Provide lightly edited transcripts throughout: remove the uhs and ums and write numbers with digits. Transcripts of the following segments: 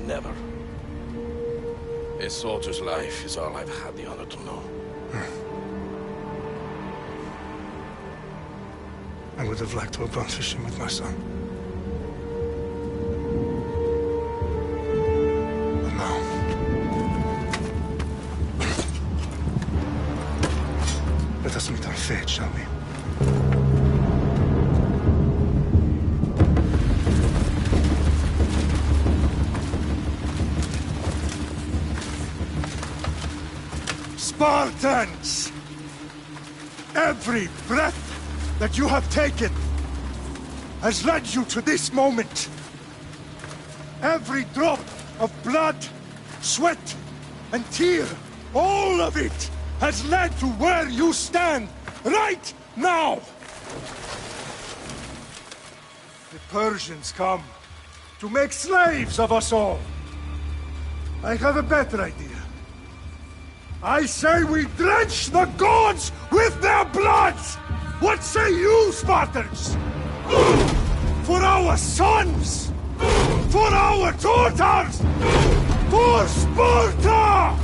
Never. A soldier's life is all I've had the honor to know. I would have liked to have gone fishing with my son. But now... Let us meet our fate, shall we? Spartans! Every breath that you have taken has led you to this moment. Every drop of blood, sweat, and tear, all of it has led to where you stand right now. The Persians come to make slaves of us all. I have a better idea. I say we drench the gods with their blood! What say you, Spartans? For our sons! For our daughters! For Sparta!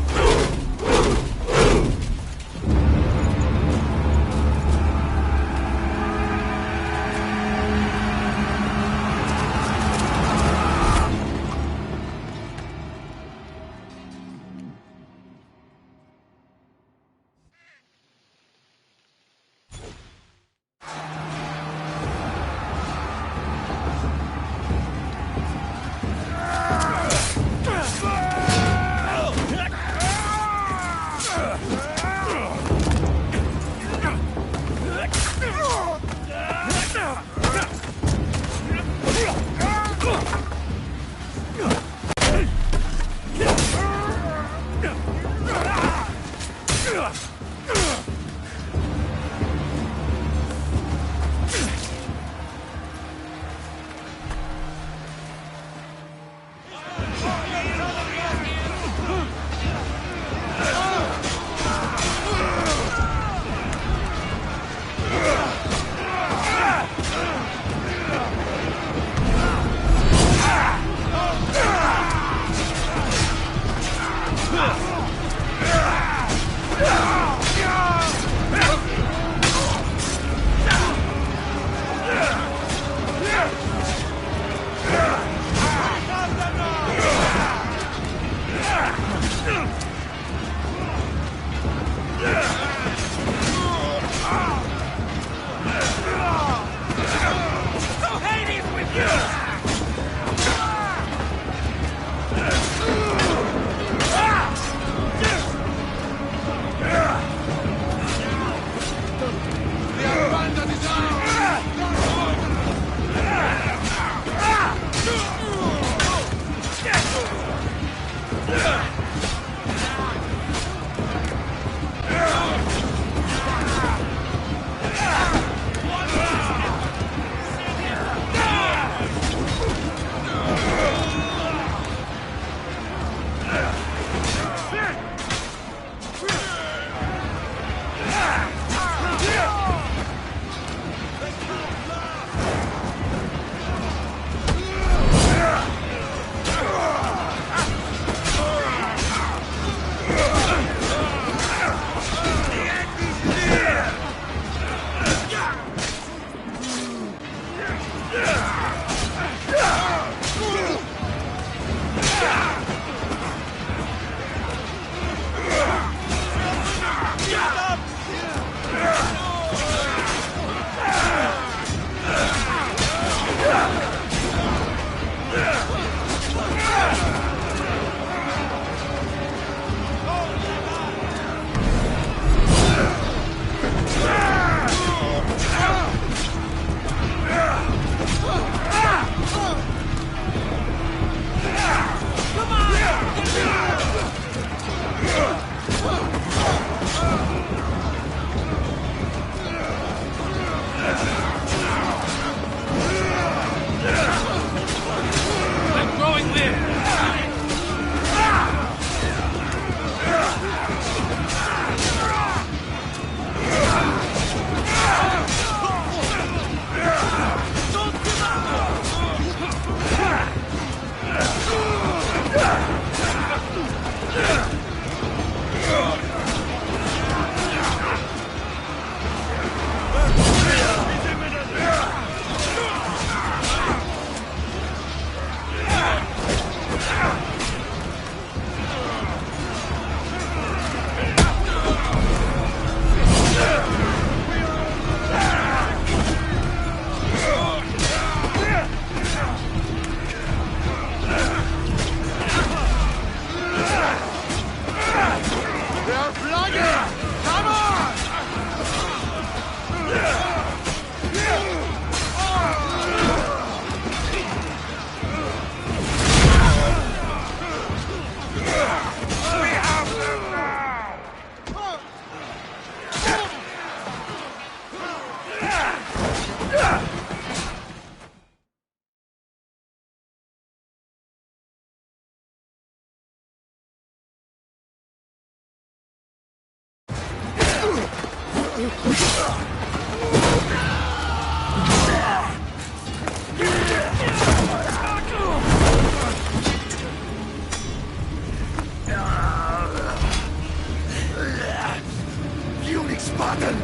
Unique Spartan!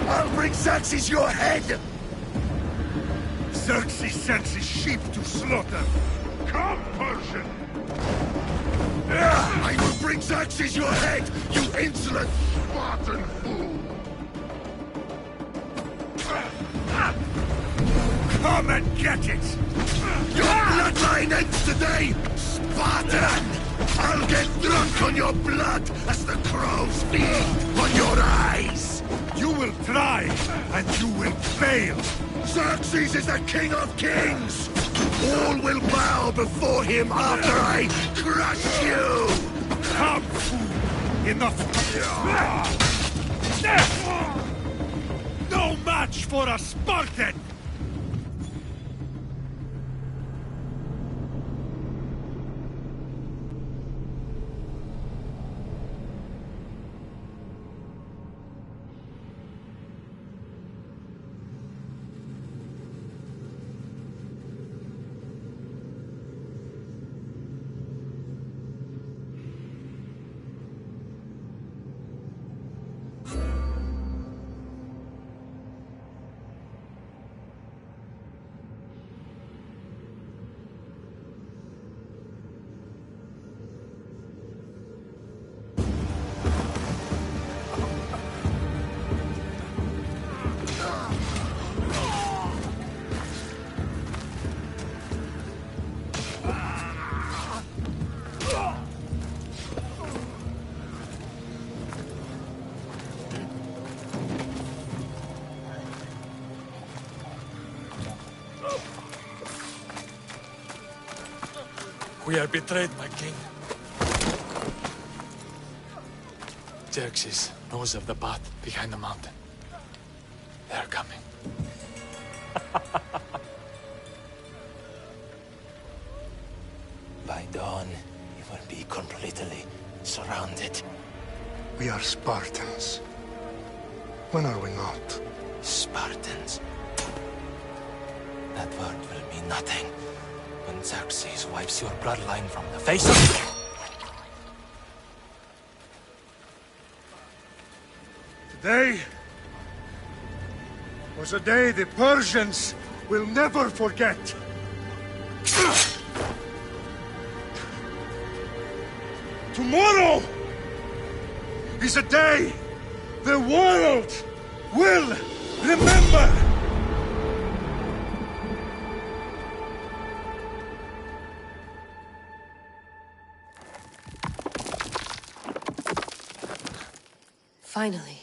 I'll bring Xerxes your head! Xerxes sends his sheep to slaughter. Come, Persian! I will bring Xerxes your head, you insolent Spartan fool! Come and get it! Your bloodline ends today, Spartan! I'll get drunk on your blood as the crows feed on your eyes! You will try, and you will fail! Xerxes is the king of kings! All will bow before him after I crush you! Come, fool! Enough! No match for a Spartan! We are betrayed, my king. Xerxes knows of the path behind the mountain. They are coming. By dawn, you will be completely surrounded. We are Spartans. When are we not? Spartans. That word will mean nothing when Xerxes wipes your bloodline from the face of... Today was a day the Persians will never forget. Tomorrow is a day the world will remember. Finally.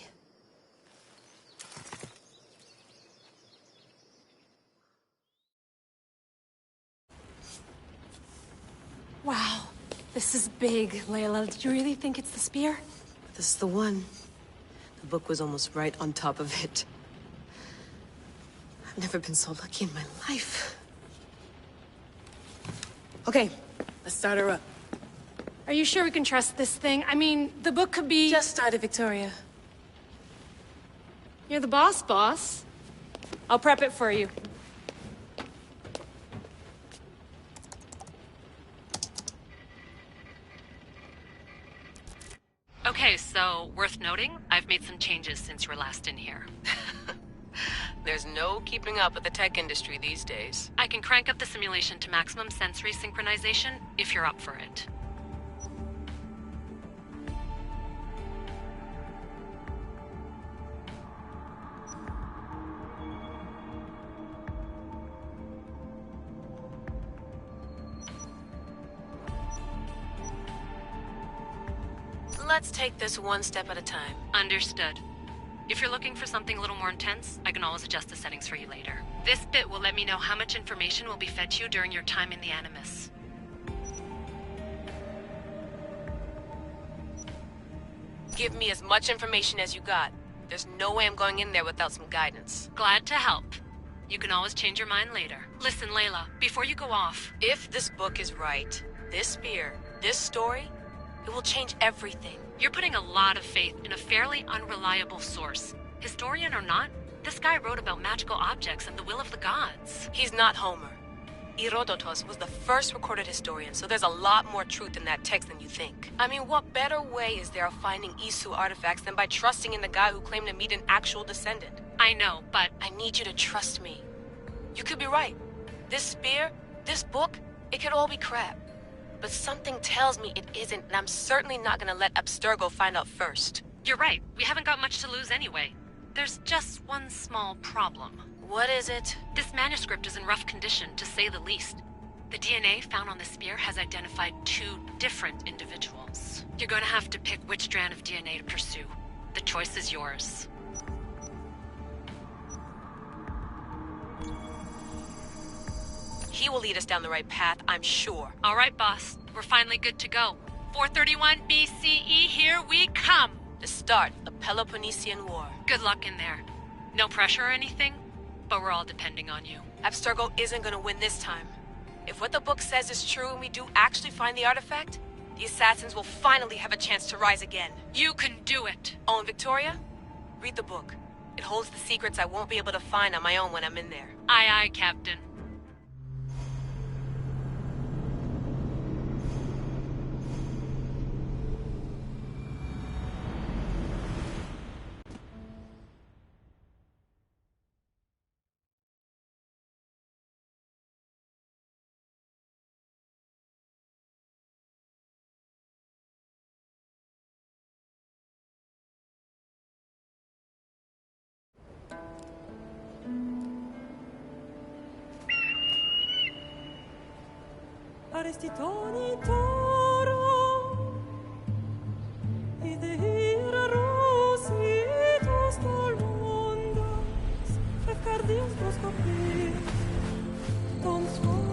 Wow, this is big, Layla. Did you really think it's the spear? This is the one. The book was almost right on top of it. I've never been so lucky in my life. Okay, let's start her up. Are you sure we can trust this thing? I mean, the book could be... Just started, Victoria. You're the boss. I'll prep it for you. Okay, so, worth noting, I've made some changes since you were last in here. There's no keeping up with the tech industry these days. I can crank up the simulation to maximum sensory synchronization, if you're up for it. Let's take this one step at a time. Understood. If you're looking for something a little more intense, I can always adjust the settings for you later. This bit will let me know how much information will be fed to you during your time in the Animus. Give me as much information as you got. There's no way I'm going in there without some guidance. Glad to help. You can always change your mind later. Listen, Layla, before you go off... If this book is right, this spear, this story, it will change everything. You're putting a lot of faith in a fairly unreliable source. Historian or not, this guy wrote about magical objects and the will of the gods. He's not Homer. Herodotus was the first recorded historian, so there's a lot more truth in that text than you think. I mean, what better way is there of finding Isu artifacts than by trusting in the guy who claimed to meet an actual descendant? I know, but I need you to trust me. You could be right. This spear, this book, it could all be crap. But something tells me it isn't, and I'm certainly not gonna let Abstergo find out first. you're right. We haven't got much to lose anyway. There's just one small problem. What is it? This manuscript is in rough condition, to say the least. The DNA found on the spear has identified 2 different individuals. You're gonna have to pick which strand of DNA to pursue. The choice is yours. He will lead us down the right path, I'm sure. All right, boss. We're finally good to go. 431 BCE, here we come! The start of the Peloponnesian War. Good luck in there. No pressure or anything, but we're all depending on you. Abstergo isn't gonna win this time. If what the book says is true and we do actually find the artifact, the assassins will finally have a chance to rise again. You can do it! Oh, and Victoria? Read the book. It holds the secrets I won't be able to find on my own when I'm in there. Aye, aye, Captain. Arestitoni toro idehira rositos tolmondas fefcardius proscopir ton son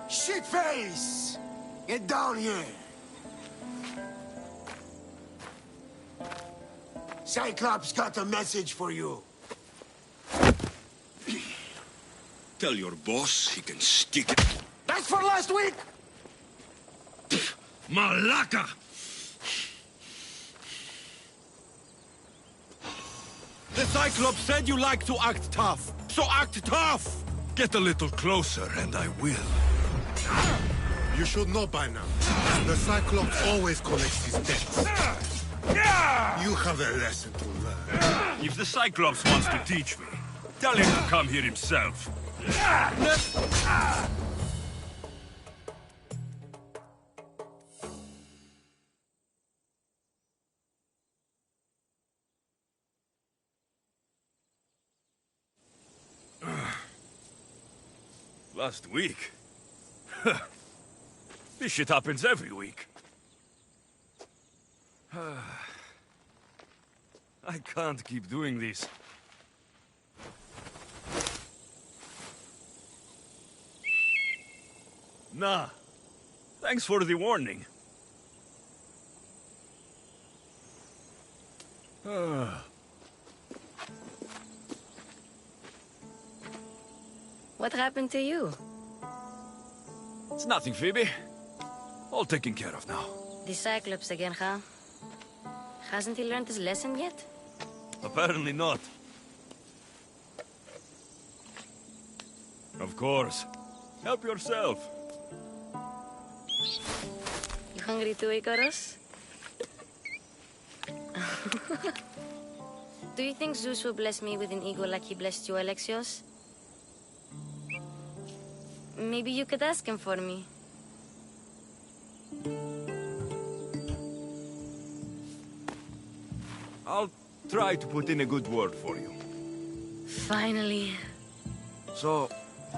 Shitface! Get down here! Cyclops got a message for you. Tell your boss he can stick it. That's for last week! Malaka! The Cyclops said you like to act tough, so act tough! Get a little closer and I will. You should know by now. The Cyclops always collects his debts. You have a lesson to learn. If the Cyclops wants to teach me, tell him to come here himself. Last week? This shit happens every week. I can't keep doing this. Nah. Thanks for the warning. What happened to you? It's nothing, Phoebe. All taken care of now. The Cyclops again, huh? Hasn't he learned his lesson yet? Apparently not. Of course. Help yourself. You hungry too, Icarus? Do you think Zeus will bless me with an ego like he blessed you, Alexios? Maybe you could ask him for me. I'll try to put in a good word for you. Finally. So,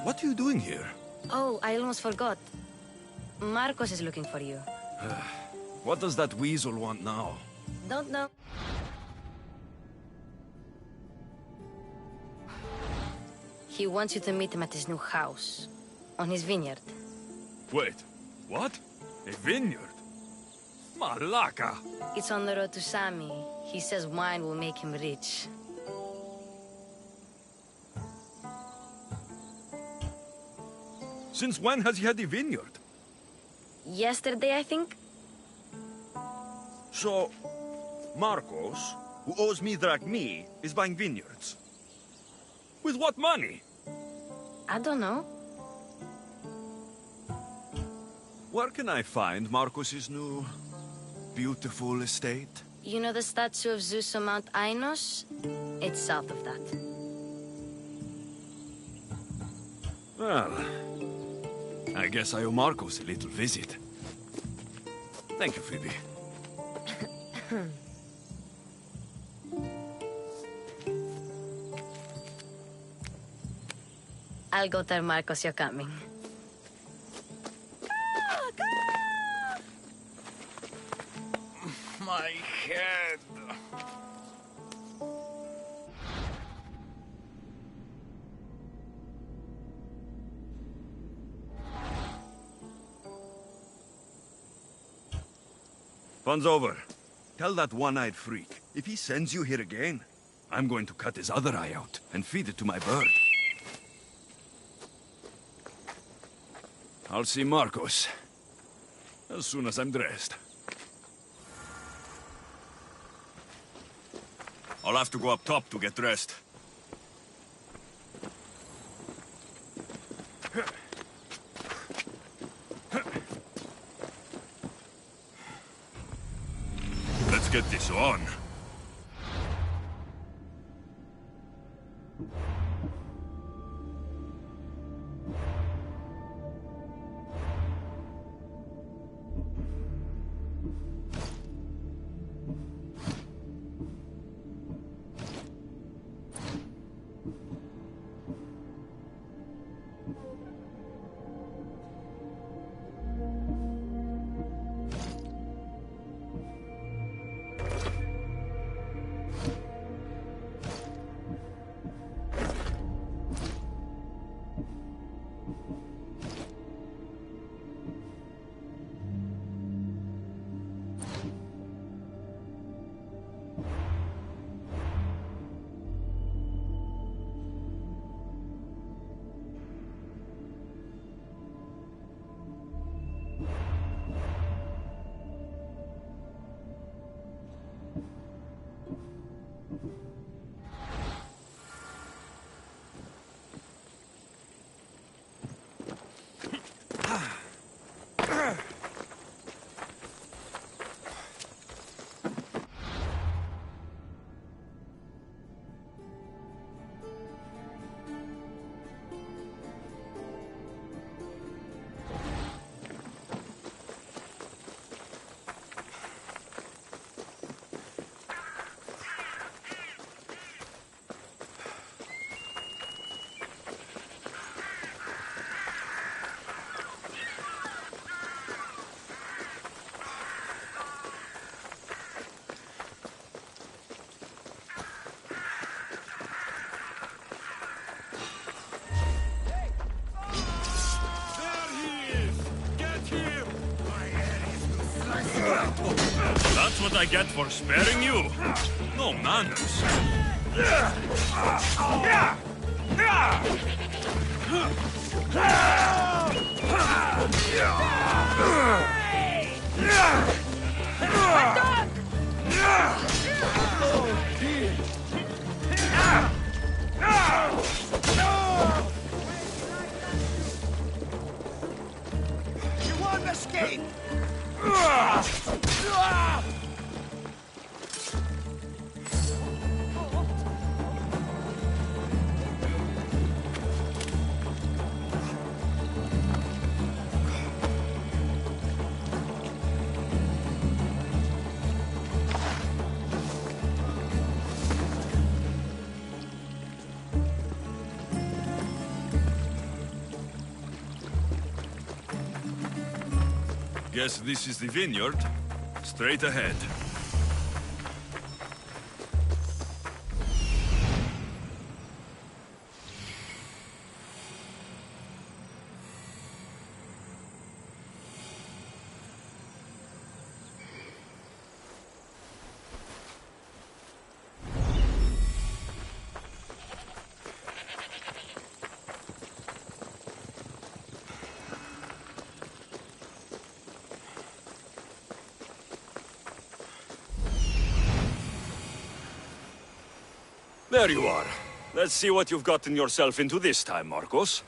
what are you doing here? Oh, I almost forgot. Marcos is looking for you. What does that weasel want now? Don't know. He wants you to meet him at his new house. On his vineyard. Wait, what? A vineyard? Malaka! It's on the road to Sami. He says wine will make him rich. Since when has he had a vineyard? Yesterday, I think? So, Marcos, who owes me drachmi, is buying vineyards. With what money? I don't know. Where can I find Marcos's new, beautiful estate? You know the statue of Zeus on Mount Ainos? It's south of that. Well, I guess I owe Marcos a little visit. Thank you, Phoebe. I'll go tell Marcos you're coming. My head. Fun's over. Tell that one-eyed freak, if he sends you here again, I'm going to cut his other eye out and feed it to my bird. I'll see Marcos as soon as I'm dressed. I'll have to go up top to get dressed. Let's get this on. That's what I get for sparing you. No manners. You won't escape! Guess this is the vineyard. Straight ahead. There you are. Let's see what you've gotten yourself into this time, Marcos.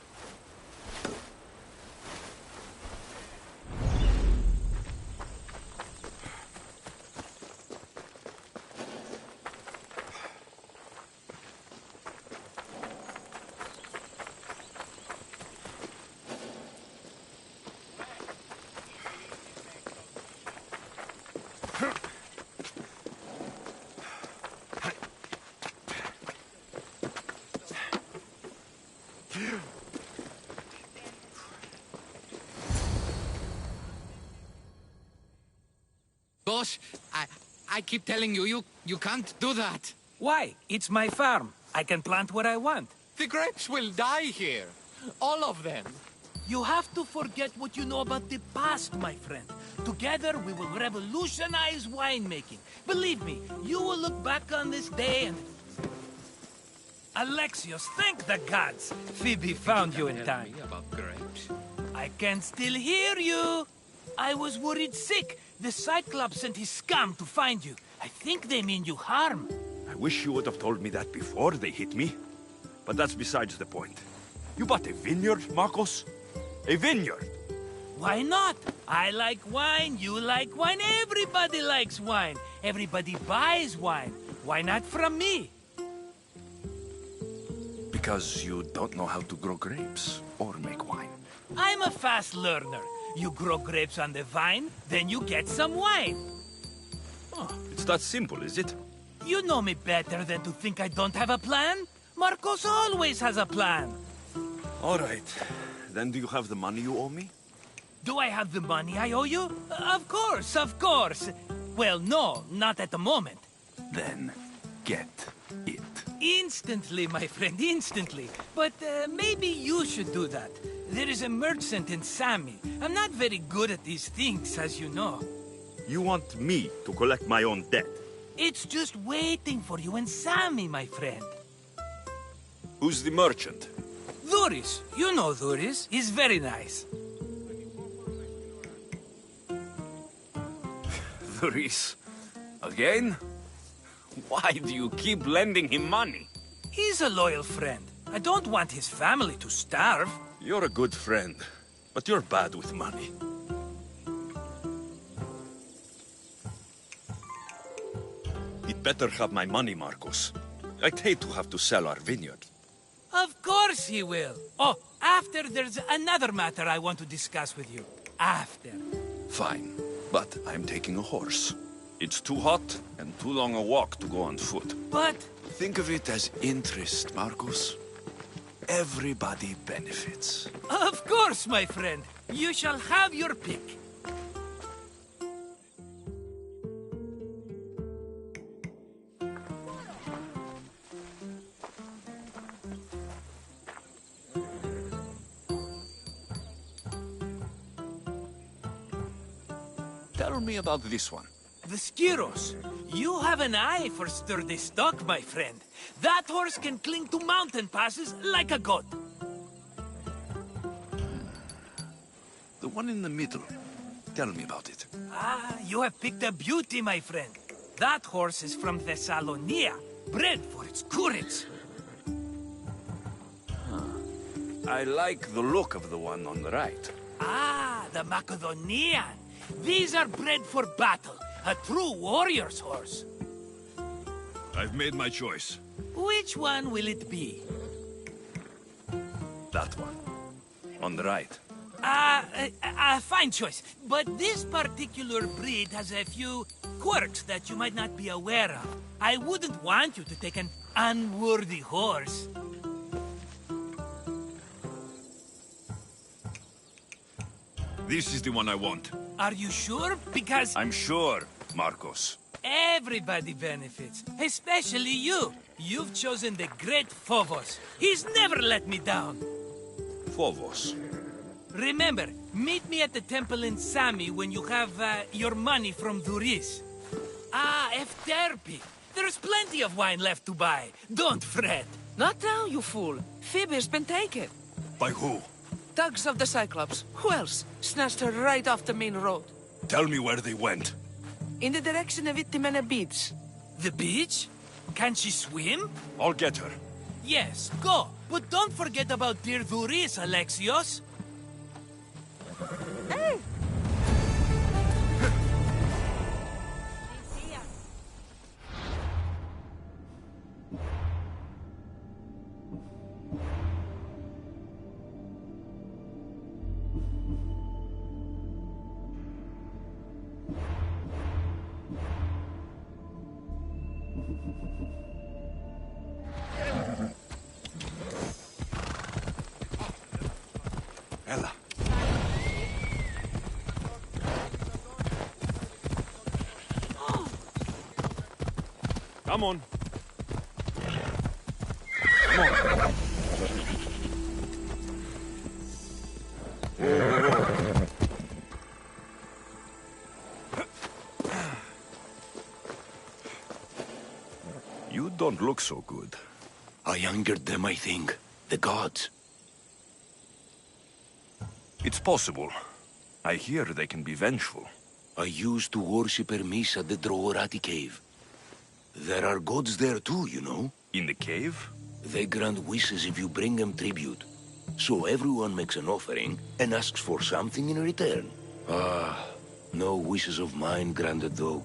Boss, I keep telling you, you can't do that. Why? It's my farm. I can plant what I want. The grapes will die here. All of them. You have to forget what you know about the past, my friend. Together, we will revolutionize winemaking. Believe me, you will look back on this day and... Alexios, thank the gods! Phoebe found you in time. About grapes. I can still hear you! I was worried sick. The Cyclops sent his scum to find you. I think they mean you harm. I wish you would have told me that before they hit me. But that's besides the point. You bought a vineyard, Marcos? A vineyard? Why not? I like wine, you like wine, everybody likes wine. Everybody buys wine. Why not from me? Because you don't know how to grow grapes or make wine. I'm a fast learner. You grow grapes on the vine, then you get some wine. Oh, it's that simple, is it? You know me better than to think I don't have a plan. Marcos always has a plan. All right. Then do you have the money you owe me? Do I have the money I owe you? Of course, of course. Well, no, not at the moment. Then get it. Instantly, my friend, instantly. But maybe you should do that. There is a merchant in Sami. I'm not very good at these things, as you know. You want me to collect my own debt? It's just waiting for you in Sami, my friend. Who's the merchant? Dhuris. You know Dhuris. He's very nice. Dhuris? Again? Why do you keep lending him money? He's a loyal friend. I don't want his family to starve. You're a good friend, but you're bad with money. He'd better have my money, Marcos. I'd hate to have to sell our vineyard. Of course he will. Oh, after there's another matter I want to discuss with you. After. Fine, but I'm taking a horse. It's too hot and too long a walk to go on foot. But... Think of it as interest, Marcos. Everybody benefits. Of course, my friend. You shall have your pick. Tell me about this one. The Skiros. You have an eye for sturdy stock, my friend. That horse can cling to mountain passes like a goat. The one in the middle. Tell me about it. Ah, you have picked a beauty, my friend. That horse is from Thessalonia, bred for its courage. I like the look of the one on the right. Ah, the Macedonian. These are bred for battle. A true warrior's horse. I've made my choice. Which one will it be? That one. On the right. Fine choice. But this particular breed has a few quirks that you might not be aware of. I wouldn't want you to take an unworthy horse. This is the one I want. Are you sure? Because I'm sure, Marcos. everybody benefits, especially you. You've chosen the great Phobos. He's never let me down. Phobos. Remember, meet me at the temple in Sami when you have your money from Duris. Ah, Efterpi. There's plenty of wine left to buy. Don't fret. Not now, you fool. Phoebe's been taken. By who? Thugs of the Cyclops. Who else? Snatched her right off the main road. Tell me where they went. In the direction of Itimena Beach. The beach? Can she swim? I'll get her. Yes, go. But don't forget about dear Duris, Alexios. Hey! Ella. Come on. Come on. You don't look so good. I angered them, I think. The gods. It's possible. I hear they can be vengeful. I used to worship Hermes at the Droorati cave. There are gods there too, you know. In the cave? They grant wishes if you bring them tribute. So everyone makes an offering and asks for something in return. Ah, no wishes of mine granted though.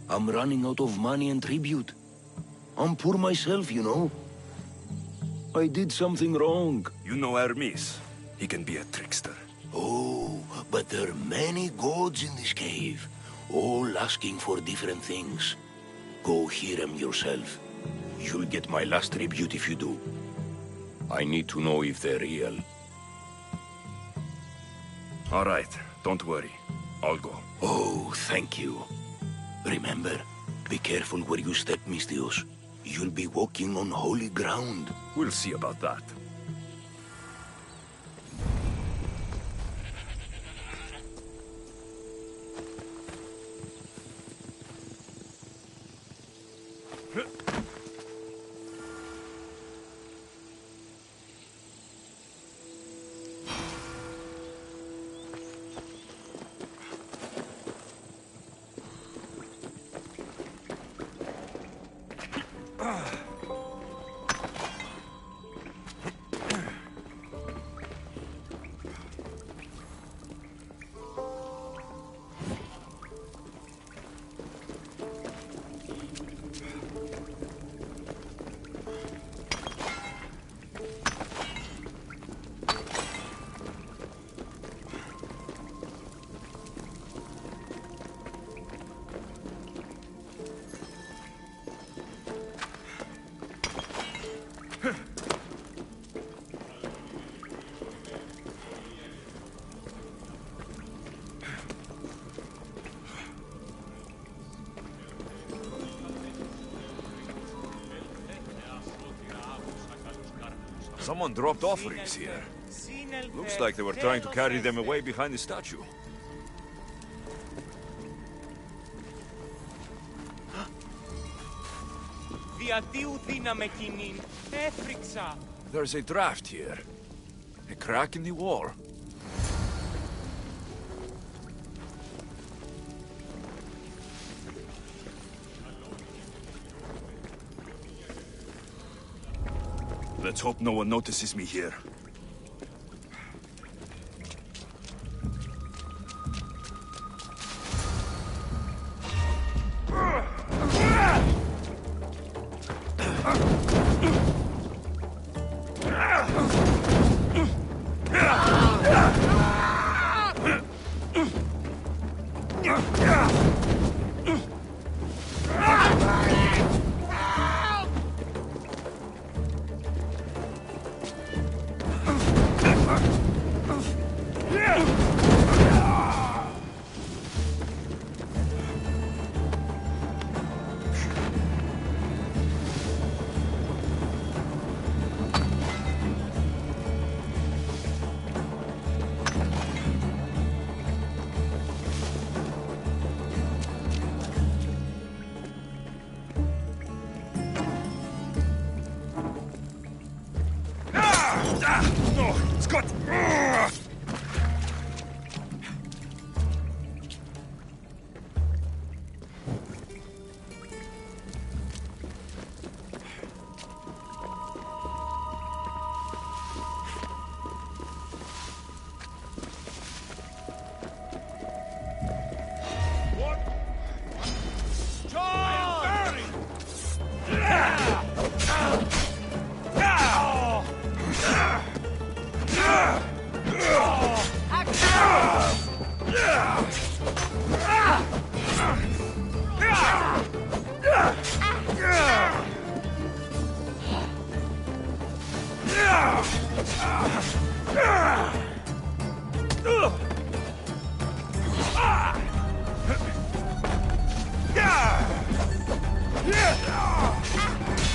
I'm running out of money and tribute. I'm poor myself, you know. I did something wrong. You know Hermes. He can be a trickster. Oh, but there are many gods in this cave, all asking for different things. Go hear them yourself. You'll get my last tribute if you do. I need to know if they're real. All right, don't worry. I'll go. Oh, thank you. Remember, be careful where you step, Mistios. You'll be walking on holy ground. We'll see about that. Someone dropped offerings here. Looks like they were trying to carry them away behind the statue. There's a draft here. A crack in the wall. Let's hope no one notices me here. No, it's got...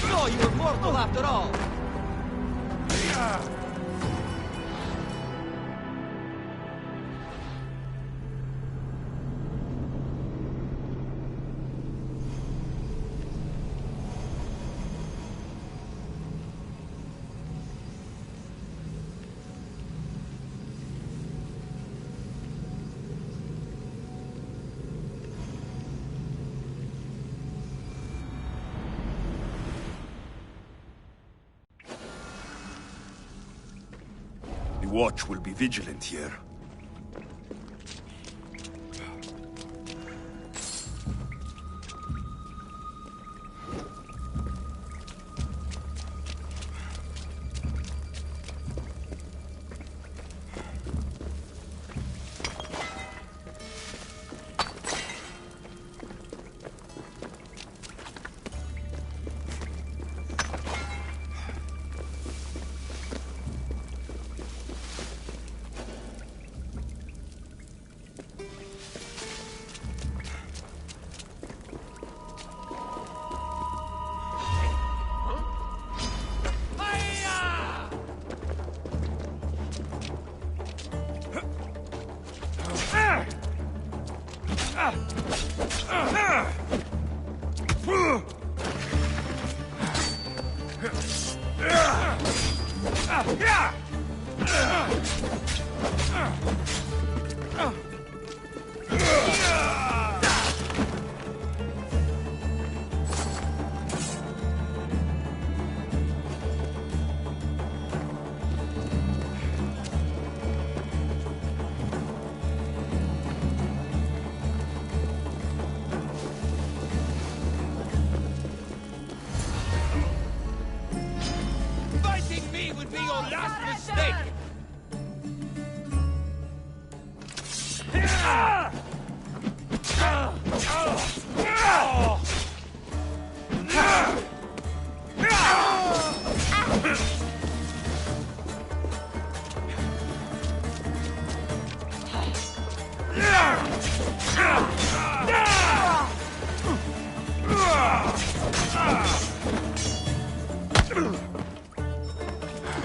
No, you were mortal after all. The Watch will be vigilant here. Fighting me would be your last mistake!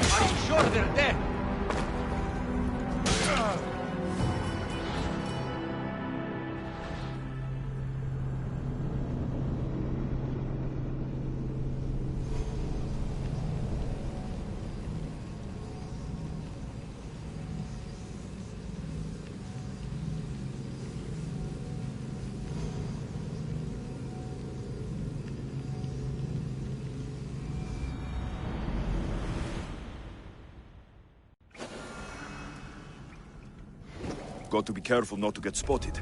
Are you sure they're dead? Got to be careful not to get spotted.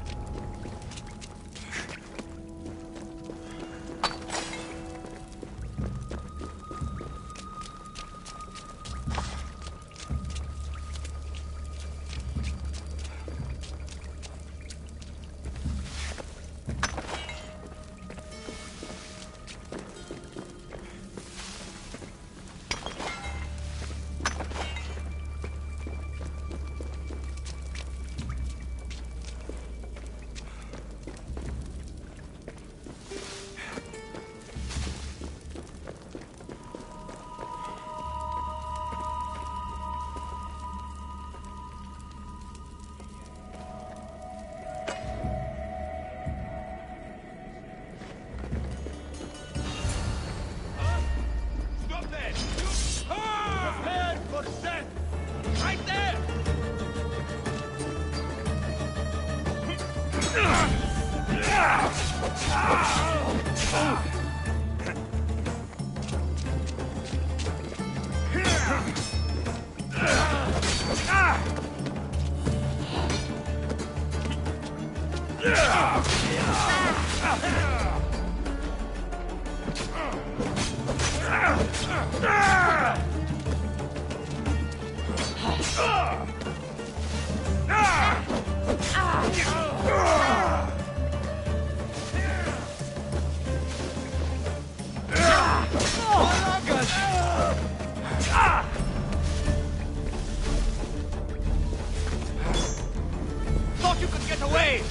Thought you could get away!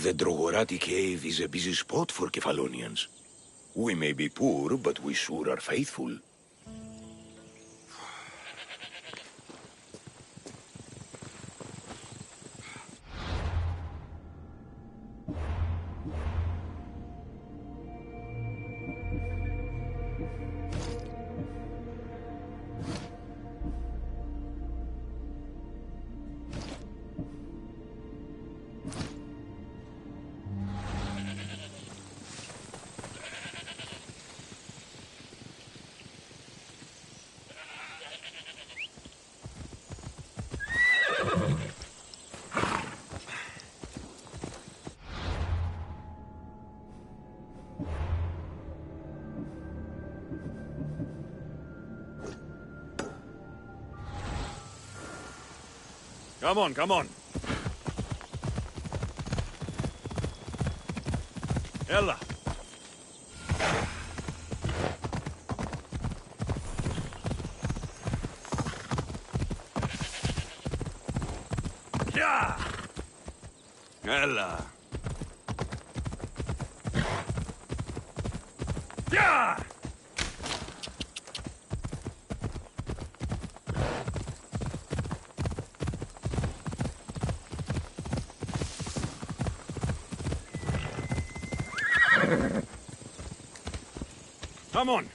The Drogorati cave is a busy spot for Kefalonians. We may be poor, but we sure are faithful. Come on, come on. Ella. Yeah. Ella. Yeah. Come on.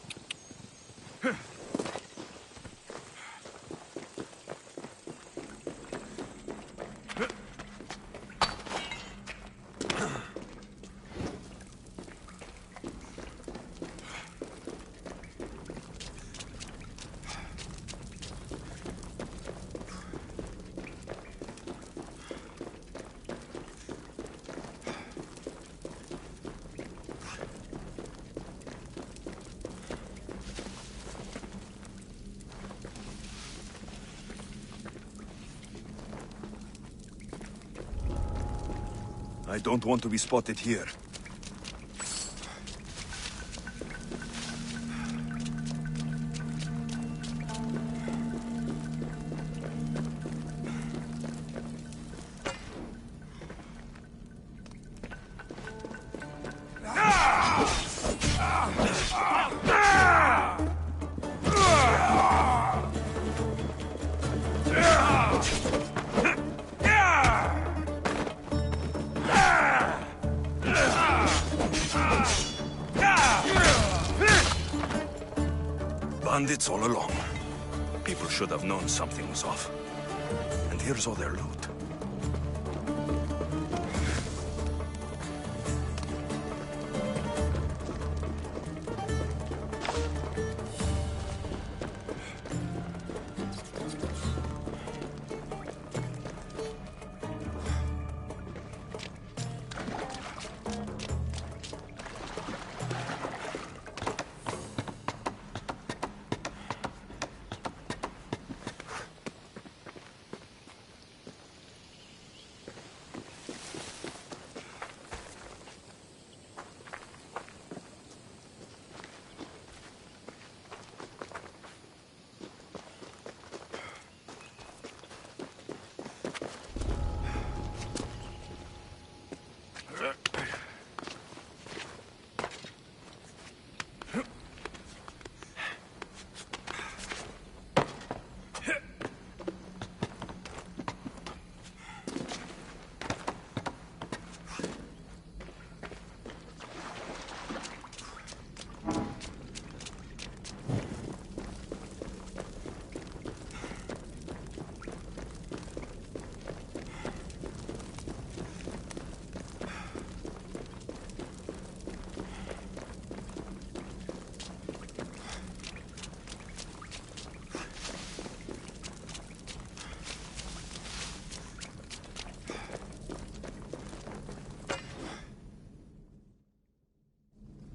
I don't want to be spotted here. Bandits all along. People should have known something was off. And here's all their loot.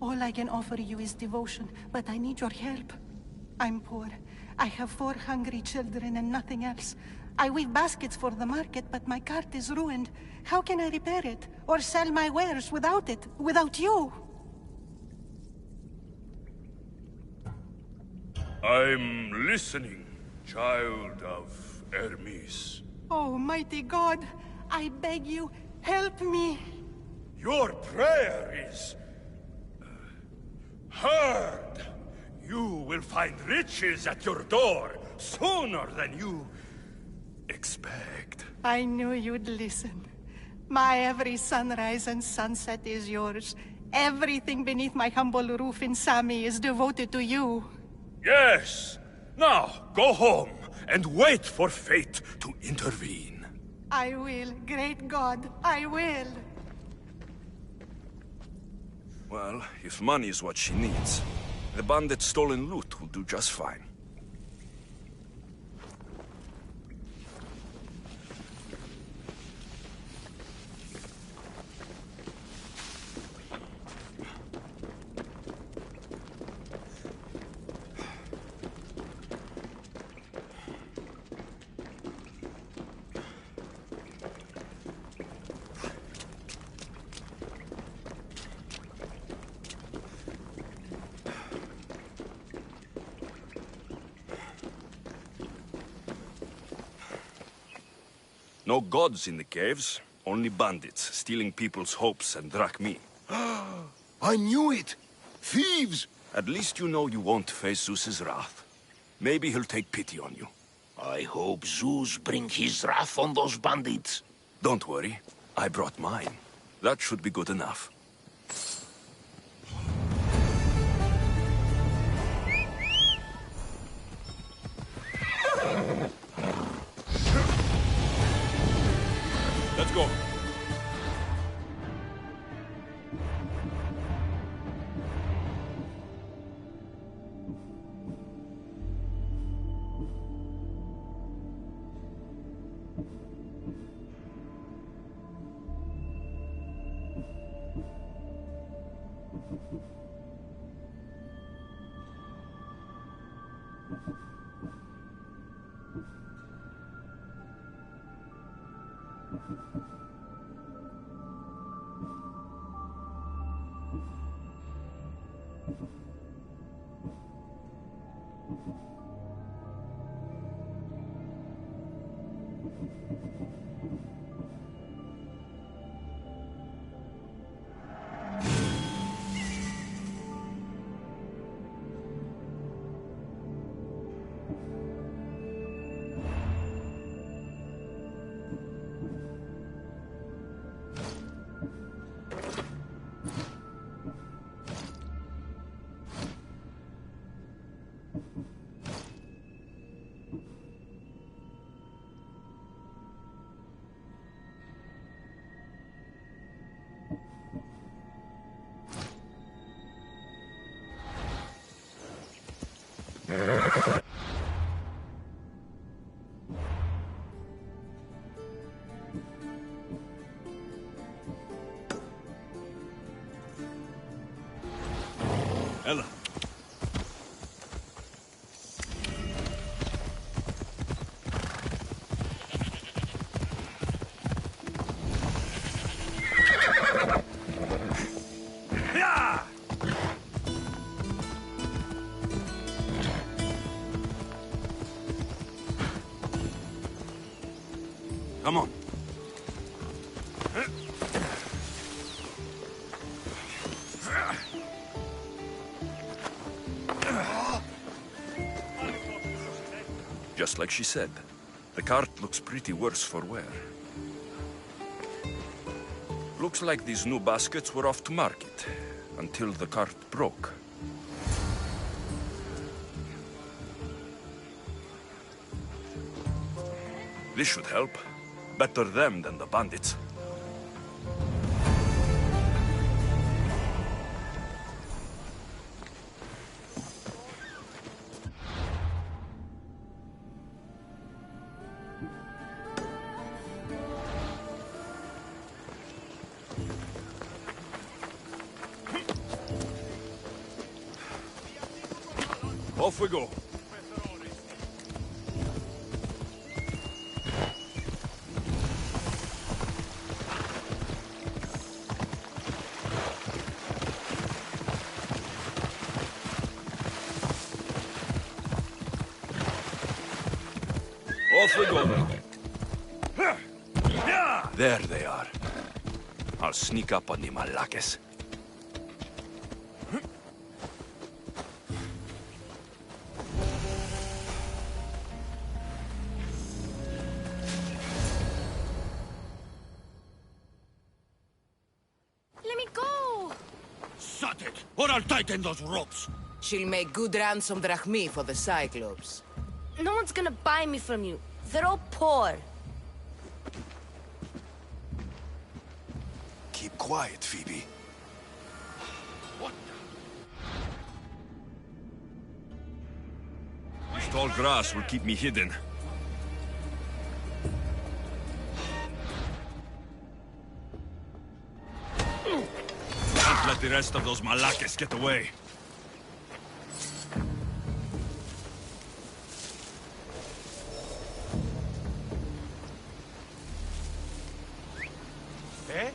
All I can offer you is devotion, but I need your help. I'm poor. I have 4 hungry children and nothing else. I weave baskets for the market, but my cart is ruined. How can I repair it? Or sell my wares without it? Without you? I'm listening, child of Hermes. Oh, mighty God, I beg you, help me. Your prayer is heard. You will find riches at your door sooner than you expect. I knew you'd listen. My every sunrise and sunset is yours. Everything beneath my humble roof in Sami is devoted to you. Yes. Now, go home and wait for fate to intervene. I will, great God, I will. Well, if money is what she needs, the bandit's stolen loot will do just fine. No gods in the caves, only bandits stealing people's hopes and drachmi. I knew it! Thieves! At least you know you won't face Zeus's wrath. Maybe he'll take pity on you. I hope Zeus bring his wrath on those bandits. Don't worry, I brought mine. That should be good enough. Let's go. Ella. Come on. Just like she said, the cart looks pretty worse for wear. Looks like these new baskets were off to market, until the cart broke. This should help. Better them than the bandits. Off we go. Off we go. There they are. I'll sneak up on the Malakes. Let me go! Shut it, or I'll tighten those ropes. She'll make good ransom drachmi for the Cyclops. No one's gonna buy me from you. They're all poor. Keep quiet, Phoebe. What? This tall grass will keep me hidden. Don't let the rest of those Malakes get away. Eh?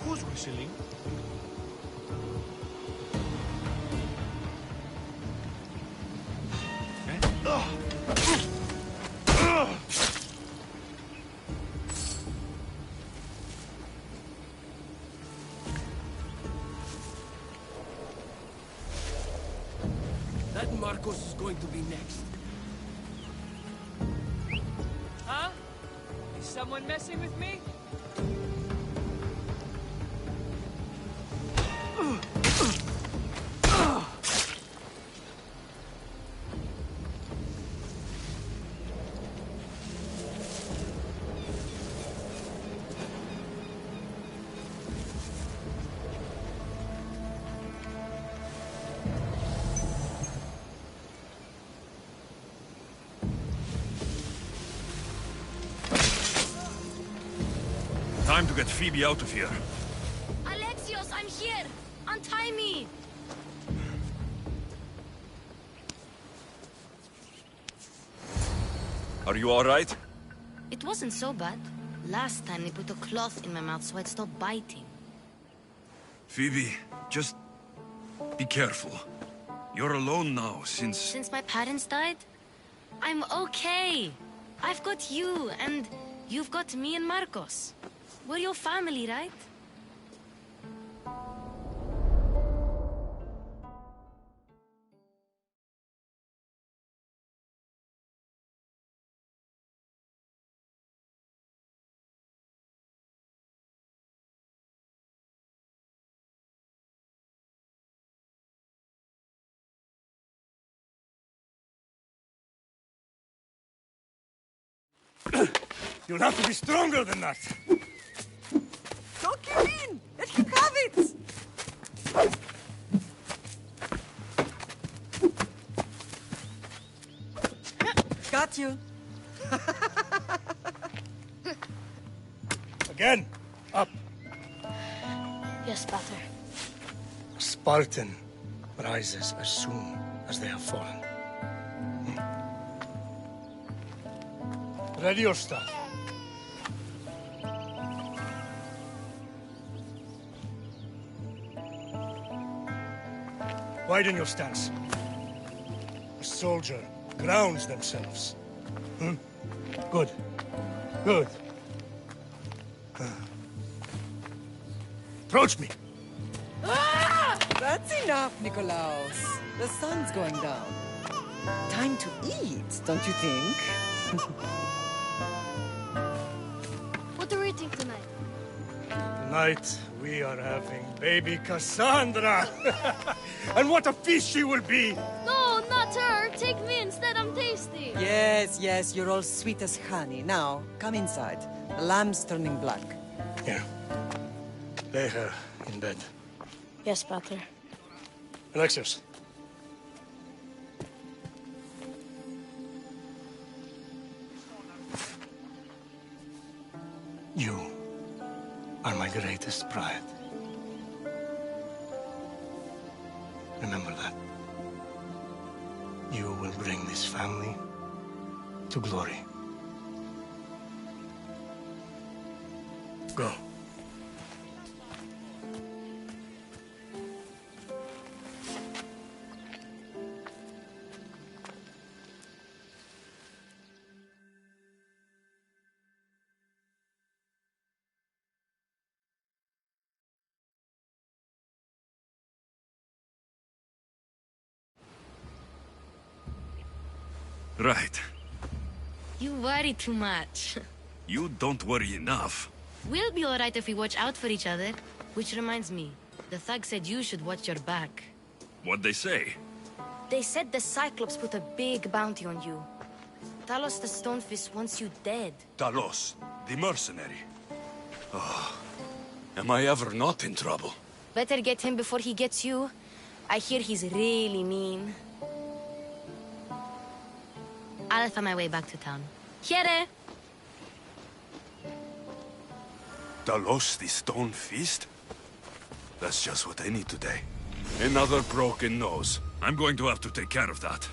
Who's whistling? That Marcos is going to be next. Huh? Is someone messing with me? Time to get Phoebe out of here. Alexios, I'm here! Untie me! Are you all right? It wasn't so bad. Last time they put a cloth in my mouth so I'd stop biting. Phoebe, just be careful. You're alone now since... Since my parents died? I'm okay. I've got you, and you've got me and Marcos. We're your family, right? You'll have to be stronger than that. Don't give in! Let him have it! got you. Again, up. Yes, Pater. Spartan rises as soon as they have fallen. Ready your stuff. Widen your stance. A soldier grounds themselves. Good. Good. Approach me. Ah! That's enough, Nikolaos. The sun's going down. Time to eat, don't you think? What are we eating tonight? Tonight, we are having baby Cassandra. And what a feast she will be! No, not her. Take me instead. I'm tasty. Yes, yes, you're all sweet as honey. Now, come inside. The lamb's turning black. Here. Lay her in bed. Yes, Pater. Alexios. You are my greatest pride. Remember that. You will bring this family to glory. Go. Right. You worry too much. You don't worry enough. We'll be alright if we watch out for each other. Which reminds me, the thug said you should watch your back. What'd they say? They said the Cyclops put a big bounty on you. Talos the Stonefist wants you dead. Talos, the mercenary. Oh, am I ever not in trouble? Better get him before he gets you. I hear he's really mean. I'll find my way back to town. Here! Talos, the Stone Fist? That's just what I need today. Another broken nose. I'm going to have to take care of that.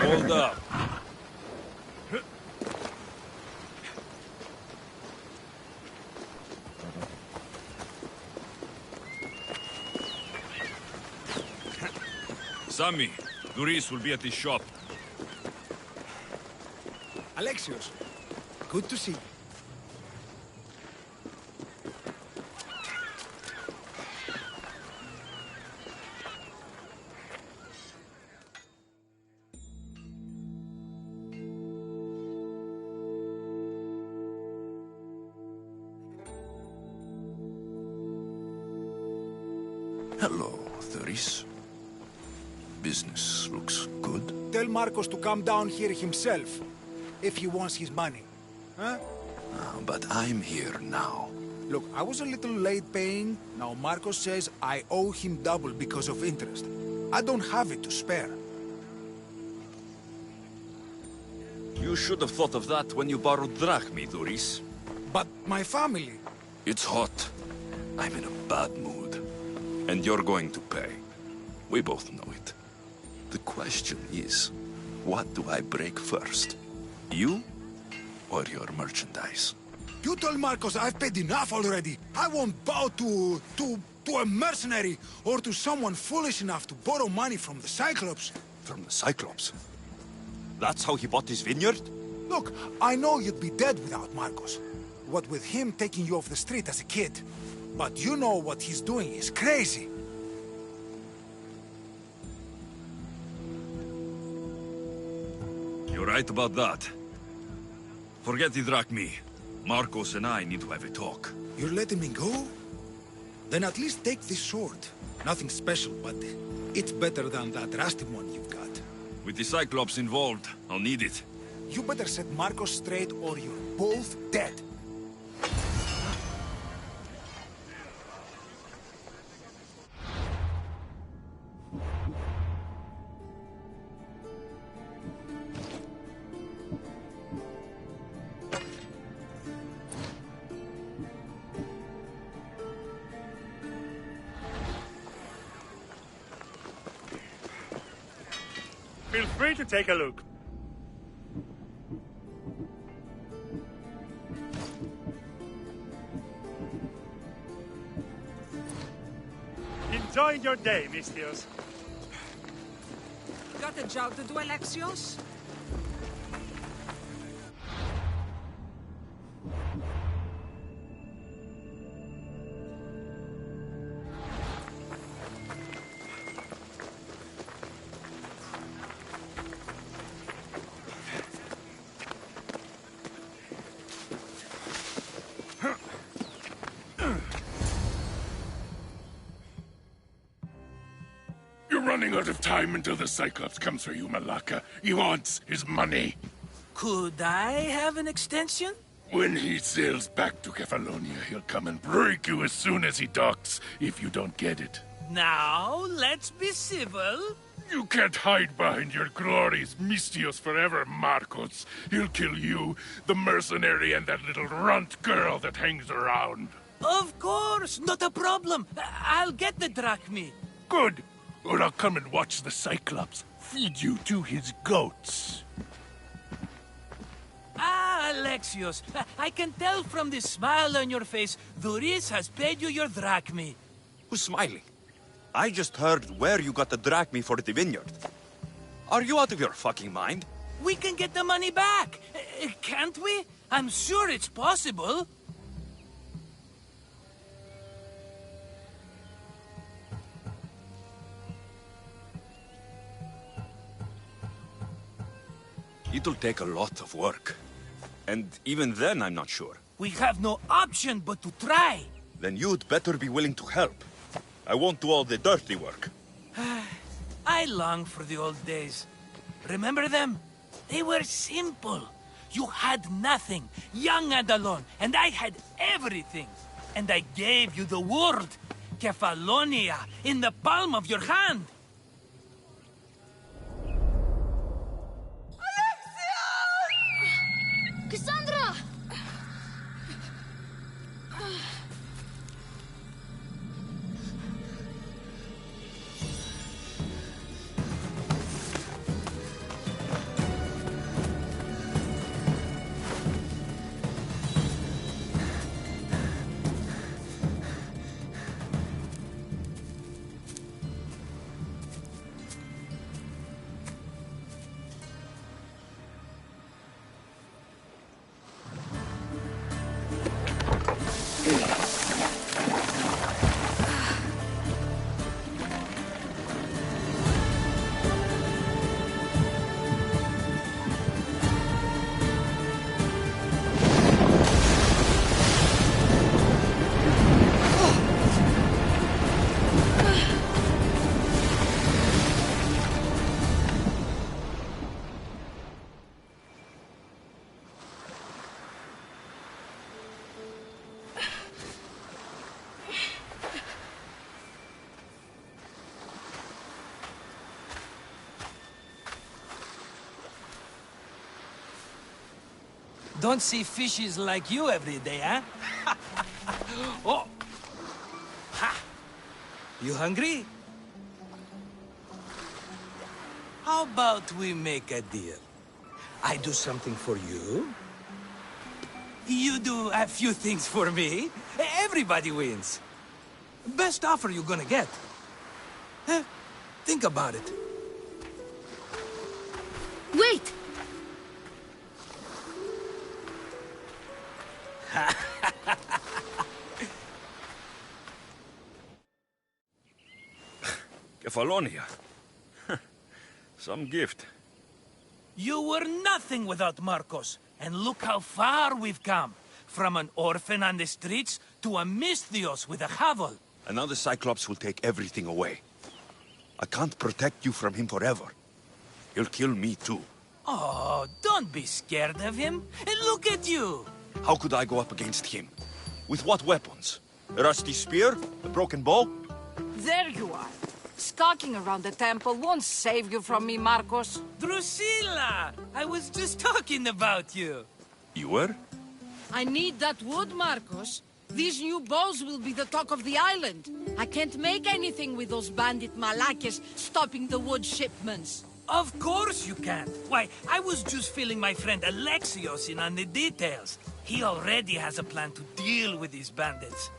Hold up. Sammy, Duris will be at the shop. Alexios, good to see you. Hello, Thuris. Business looks good. Tell Marcos to come down here himself, if he wants his money. Huh? But I'm here now. Look, I was a little late paying. Now Marcos says I owe him double because of interest. I don't have it to spare. You should have thought of that when you borrowed drachmi, Thuris. But my family... It's hot. I'm in a bad mood. And you're going to pay. We both know it. The question is, what do I break first? You or your merchandise? You told Marcos I've paid enough already. I won't bow to a mercenary or to someone foolish enough to borrow money from the Cyclops. From the Cyclops? That's how he bought his vineyard? Look, I know you'd be dead without Marcos. What with him taking you off the street as a kid. But you know what he's doing is crazy. You're right about that. Forget the drachmi. Marcos and I need to have a talk. You're letting me go? Then at least take this sword. Nothing special, but it's better than that rusty one you've got. With the Cyclops involved, I'll need it. You better set Marcos straight or you're both dead. Feel free to take a look. Enjoy your day, Mistios. Got a job to do, Alexios? Running out of time until the Cyclops comes for you, Malaka. He wants his money. Could I have an extension? When he sails back to Kefalonia, he'll come and break you as soon as he docks, if you don't get it. Now, let's be civil. You can't hide behind your glories, Mistios forever, Marcos. He'll kill you, the mercenary, and that little runt girl that hangs around. Of course, not a problem. I'll get the drachmi. Good. Or I'll come and watch the Cyclops feed you to his goats. Ah, Alexios, I can tell from the smile on your face, Thuris has paid you your drachmi. Who's smiling? I just heard where you got the drachmi for the vineyard. Are you out of your fucking mind? We can get the money back, can't we? I'm sure it's possible. It'll take a lot of work. And even then, I'm not sure. We have no option but to try. Then you'd better be willing to help. I won't do all the dirty work. I long for the old days. Remember them? They were simple. You had nothing, young and alone, and I had everything. And I gave you the world, Kefalonia, in the palm of your hand. Cassandra! Don't see fishes like you every day, huh? Oh! Ha! You hungry? How about we make a deal? I do something for you. You do a few things for me. Everybody wins. Best offer you're gonna get. Think about it. Wait! Kefalonia. Some gift. You were nothing without Marcos, and look how far we've come. From an orphan on the streets to a Misthios with a hovel. And now the Cyclops will take everything away. I can't protect you from him forever. He'll kill me too. Oh, don't be scared of him. And look at you. How could I go up against him? With what weapons? A rusty spear? A broken bow? There you are. Skulking around the temple won't save you from me, Marcos. Drusilla! I was just talking about you. You were? I need that wood, Marcos. These new bows will be the talk of the island. I can't make anything with those bandit malakes stopping the wood shipments. Of course you can't. Why, I was just filling my friend Alexios in on the details. He already has a plan to deal with these bandits.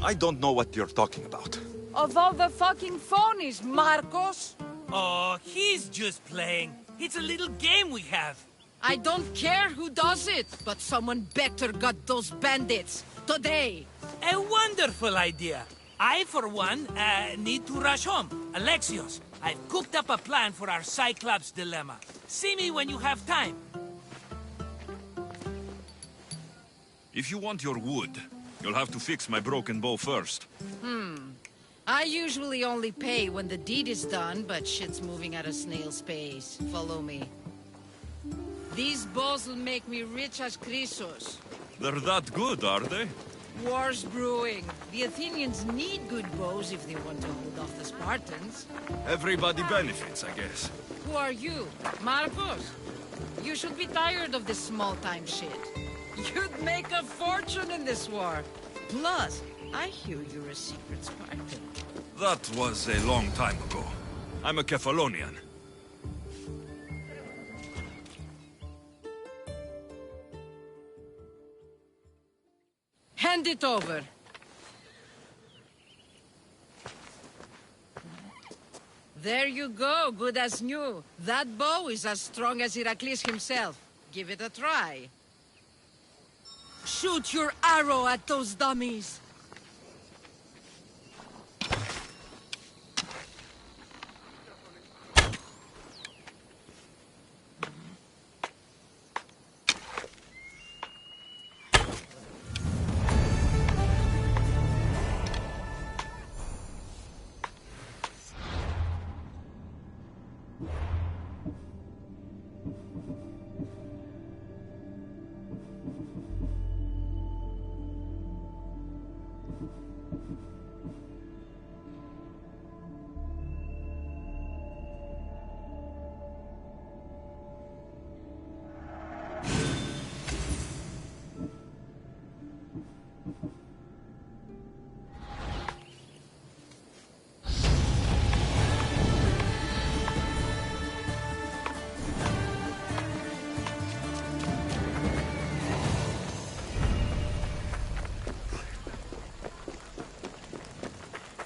I don't know what you're talking about. Of all the fucking phonies, Marcos! Oh, he's just playing. It's a little game we have. I don't care who does it, but someone better got those bandits. Today. A wonderful idea. I, for one, need to rush home. Alexios, I've cooked up a plan for our Cyclops dilemma. See me when you have time. If you want your wood, you'll have to fix my broken bow first. I usually only pay when the deed is done, but shit's moving at a snail's pace. Follow me. These bows will make me rich as Chrysos. They're that good, are they? War's brewing. The Athenians need good bows if they want to hold off the Spartans. Everybody benefits, I guess. Who are you? Marcos? You should be tired of this small-time shit. You'd make a fortune in this war. Plus, I hear you're a secret Spartan. That was a long time ago. I'm a Kefalonian. Hand it over. There you go, good as new. That bow is as strong as Heracles himself. Give it a try. Shoot your arrow at those dummies.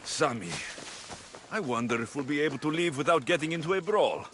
Sammy, I wonder if we'll be able to leave without getting into a brawl.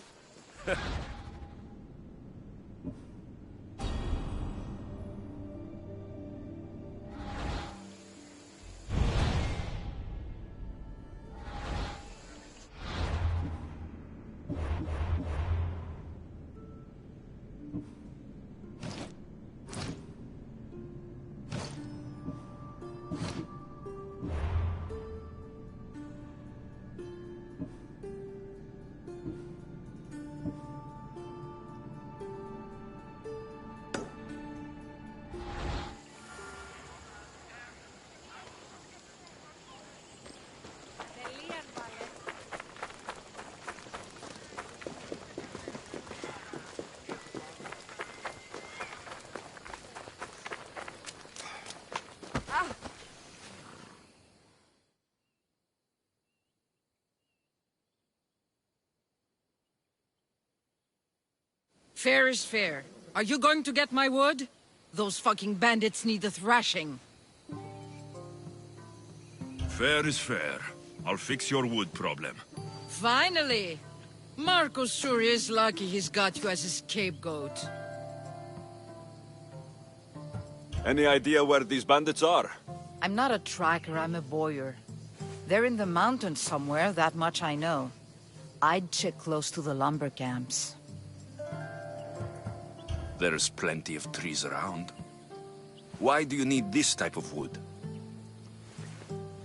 Fair is fair. Are you going to get my wood? Those fucking bandits need a thrashing. Fair is fair. I'll fix your wood problem. Finally! Marcos sure is lucky he's got you as his scapegoat. Any idea where these bandits are? I'm not a tracker, I'm a boyer. They're in the mountains somewhere, that much I know. I'd check close to the lumber camps. There's plenty of trees around. Why do you need this type of wood?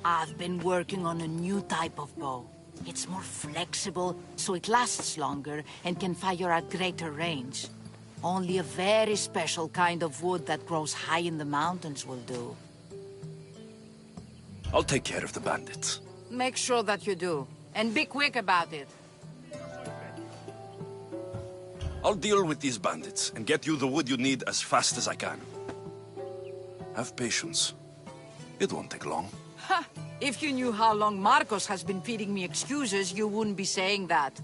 I've been working on a new type of bow. It's more flexible, so it lasts longer and can fire at greater range. Only a very special kind of wood that grows high in the mountains will do. I'll take care of the bandits. Make sure that you do. And be quick about it. I'll deal with these bandits and get you the wood you need as fast as I can. Have patience. It won't take long. Ha! If you knew how long Marcos has been feeding me excuses, you wouldn't be saying that.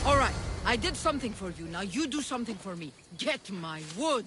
All right, I did something for you. Now you do something for me. Get my wood.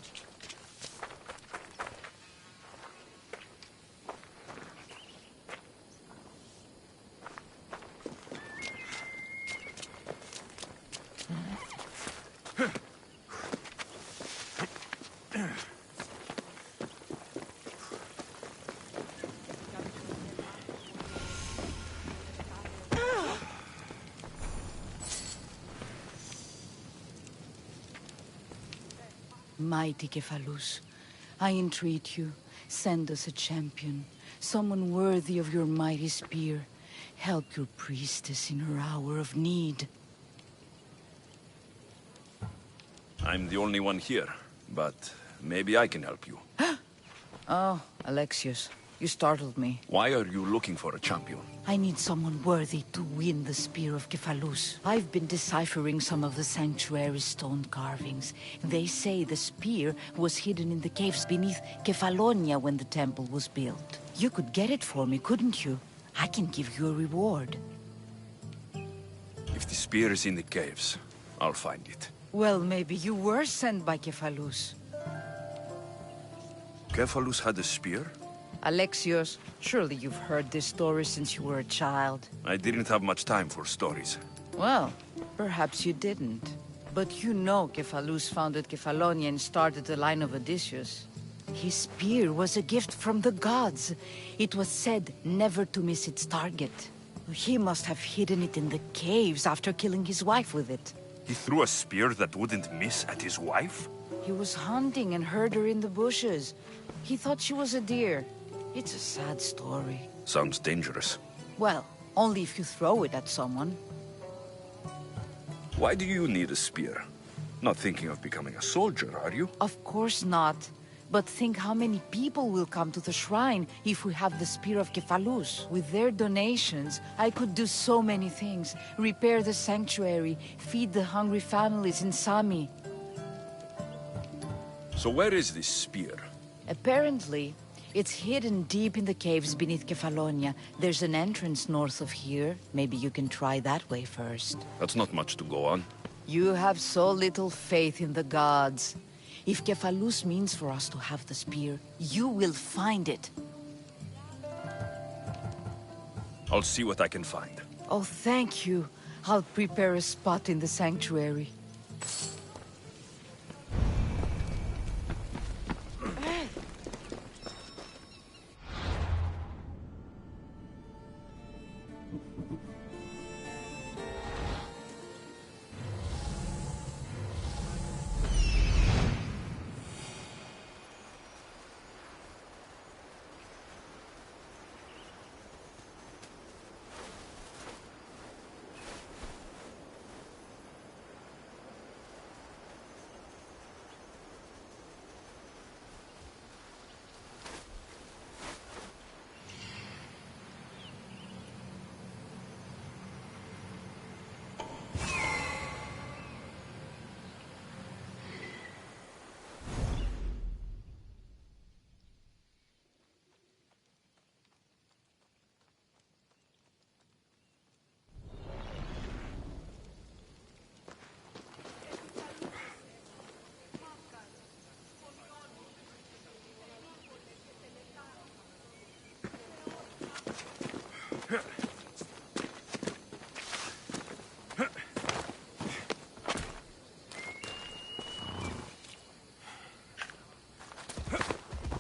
Mighty Cephalus, I entreat you, send us a champion, someone worthy of your mighty spear. Help your priestess in her hour of need. I'm the only one here, but maybe I can help you. Oh, Alexios, you startled me. Why are you looking for a champion? I need someone worthy to win the Spear of Cephalus. I've been deciphering some of the sanctuary's stone carvings. They say the spear was hidden in the caves beneath Kefalonia when the temple was built. You could get it for me, couldn't you? I can give you a reward. If the spear is in the caves, I'll find it. Well, maybe you were sent by Cephalus. Cephalus had a spear? Alexios, surely you've heard this story since you were a child. I didn't have much time for stories. Well, perhaps you didn't. But you know Cephalus founded Kefalonia and started the line of Odysseus. His spear was a gift from the gods. It was said never to miss its target. He must have hidden it in the caves after killing his wife with it. He threw a spear that wouldn't miss at his wife? He was hunting and heard her in the bushes. He thought she was a deer. It's a sad story. Sounds dangerous. Well, only if you throw it at someone. Why do you need a spear? Not thinking of becoming a soldier, are you? Of course not. But think how many people will come to the shrine if we have the Spear of Cephalus. With their donations, I could do so many things. Repair the sanctuary, feed the hungry families in Sami. So where is this spear? Apparently, it's hidden deep in the caves beneath Kefalonia. There's an entrance north of here. Maybe you can try that way first. That's not much to go on. You have so little faith in the gods. If Cephalus means for us to have the spear, you will find it. I'll see what I can find. Oh, thank you. I'll prepare a spot in the sanctuary.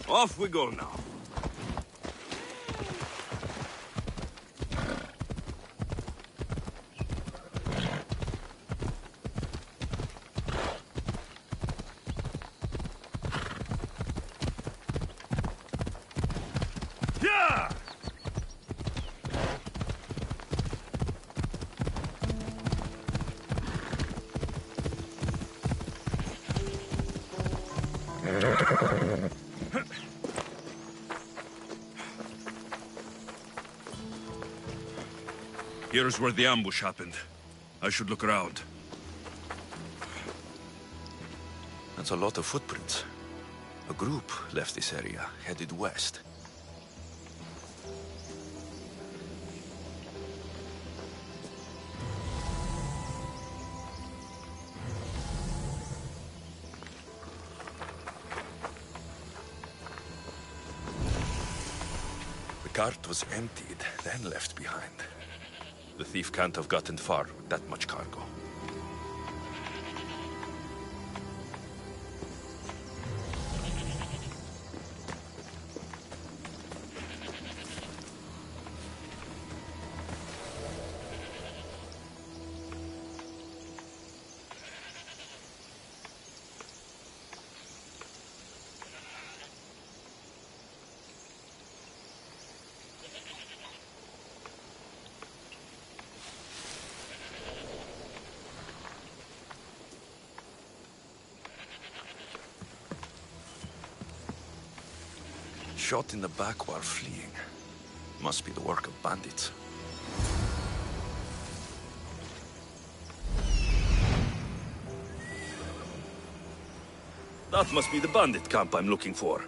Off we go now. Yeah! Here's where the ambush happened. I should look around. That's a lot of footprints. A group left this area, headed west. The cart was emptied, then left behind. The thief can't have gotten far with that much cargo. Shot in the back while fleeing. Must be the work of bandits. That must be the bandit camp I'm looking for.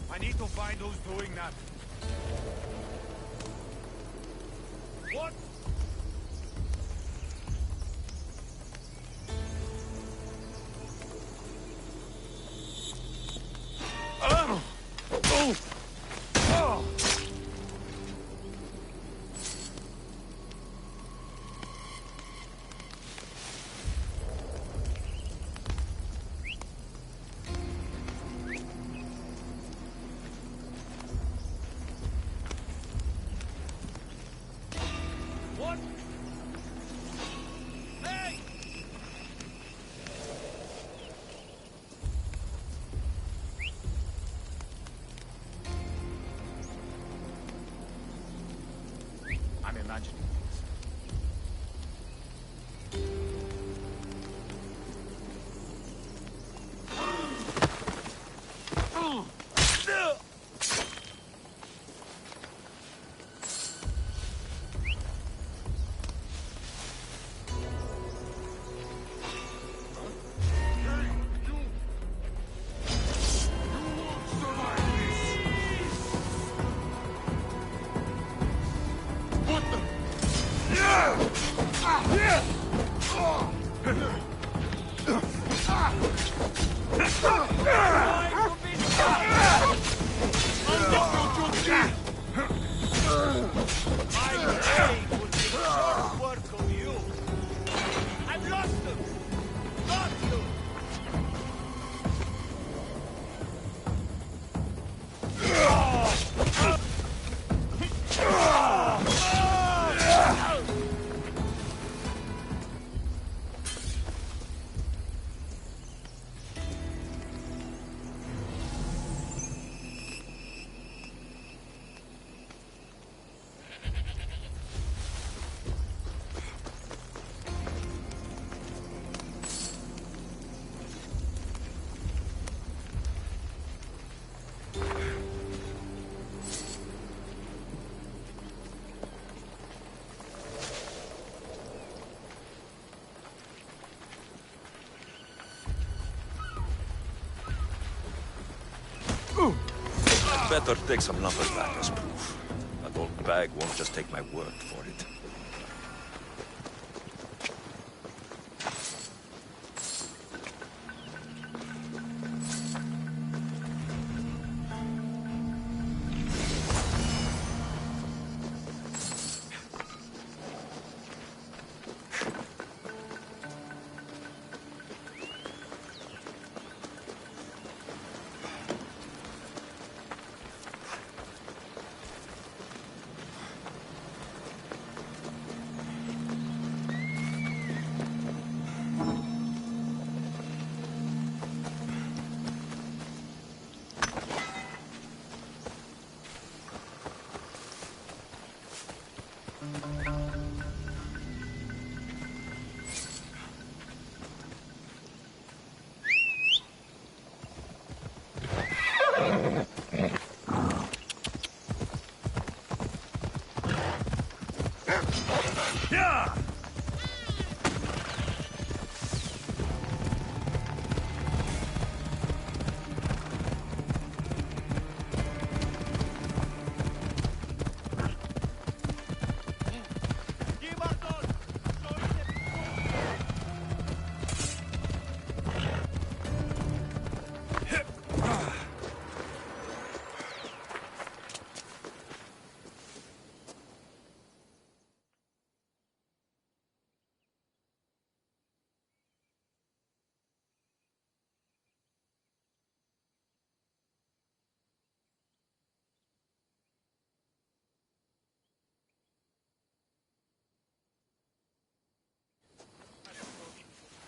I need to find who's doing that. What? Oh! Oh! Oh! I'm imagining I'd better take some numbers back as proof. That old bag won't just take my word for it.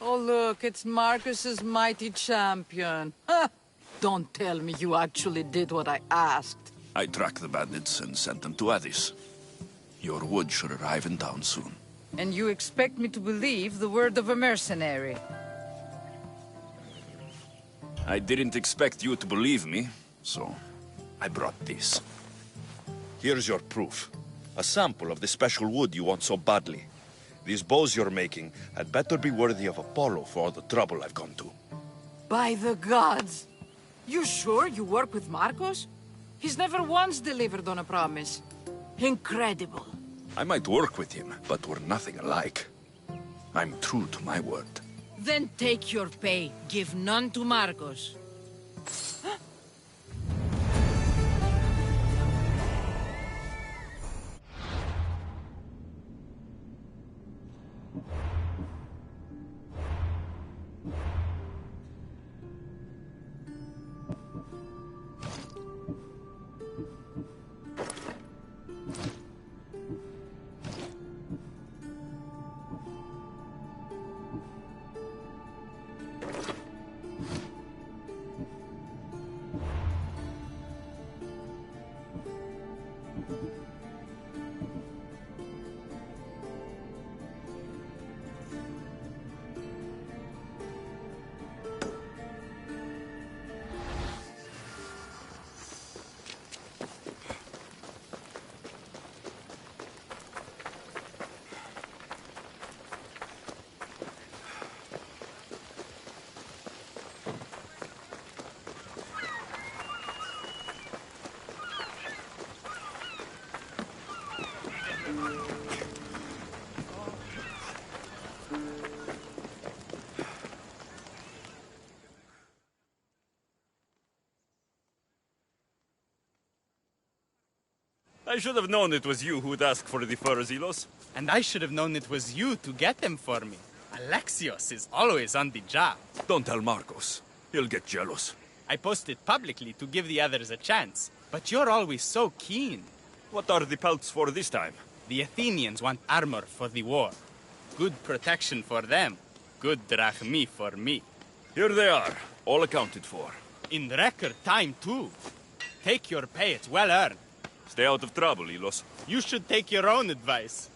Oh, look, it's Marcus's mighty champion. Ha! Don't tell me you actually did what I asked. I tracked the bandits and sent them to Addis. Your wood should arrive in town soon. And you expect me to believe the word of a mercenary? I didn't expect you to believe me, so I brought this. Here's your proof. A sample of the special wood you want so badly. These bows you're making had better be worthy of Apollo for all the trouble I've gone to. By the gods! You sure you work with Marcos? He's never once delivered on a promise. Incredible. I might work with him, but we're nothing alike. I'm true to my word. Then take your pay. Give none to Marcos. I should have known it was you who'd ask for the furs, Ilos. And I should have known it was you to get them for me. Alexios is always on the job. Don't tell Marcos. He'll get jealous. I posted publicly to give the others a chance, but you're always so keen. What are the pelts for this time? The Athenians want armor for the war. Good protection for them. Good drachmi for me. Here they are, all accounted for. In record time, too. Take your pay, it's well earned. Stay out of trouble, Ilos. You should take your own advice.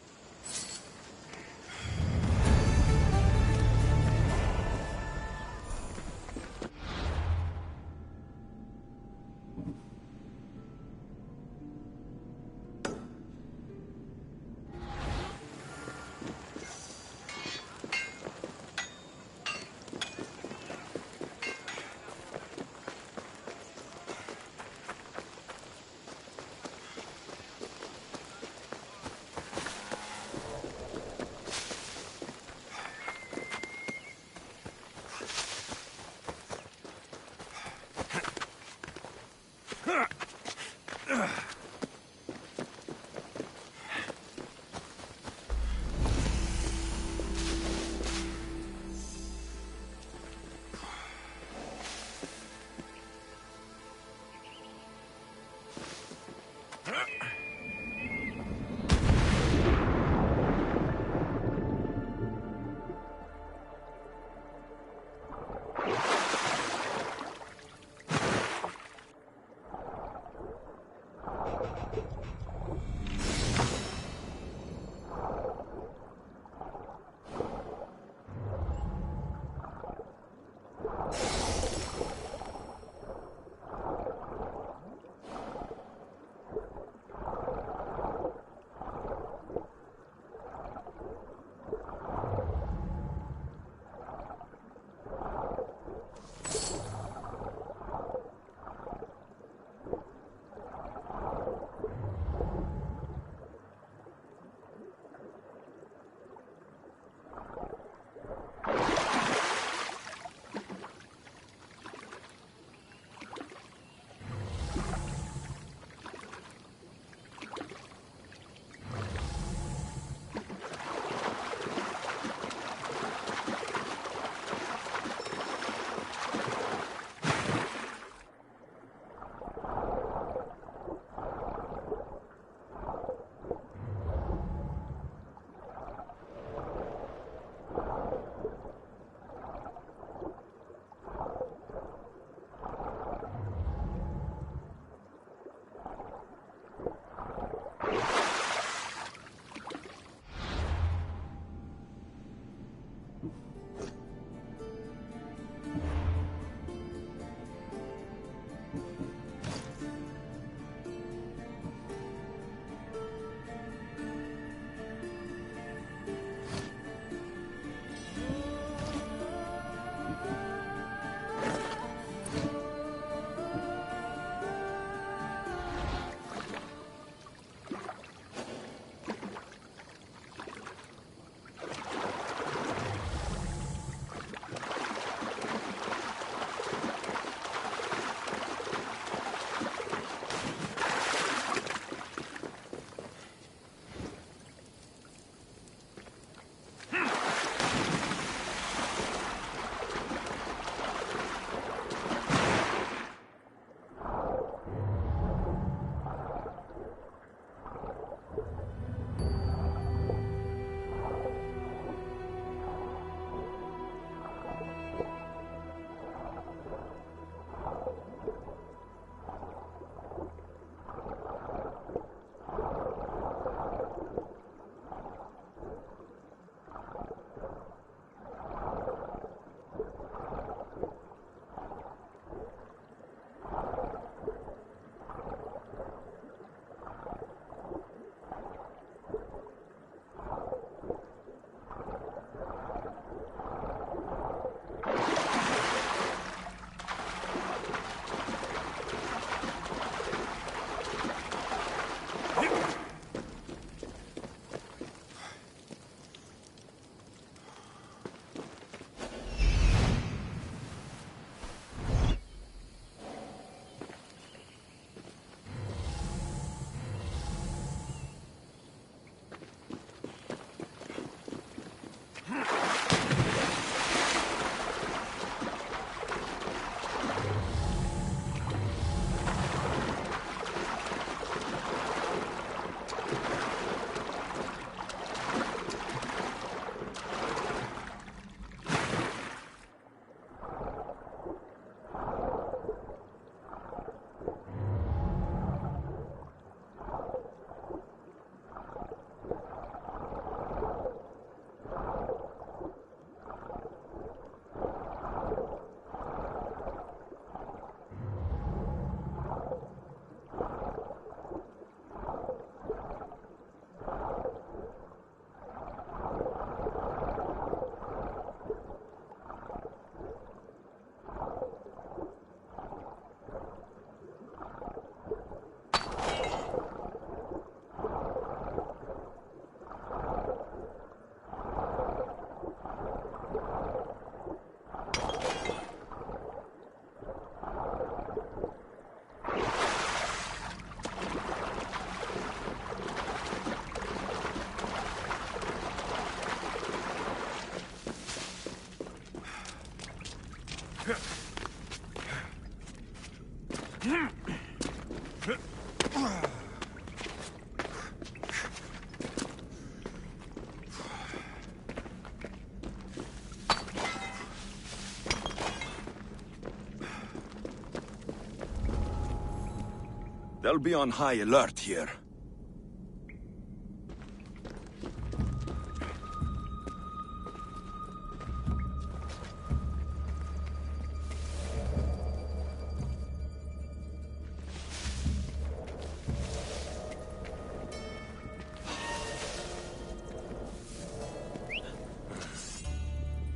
They'll be on high alert here.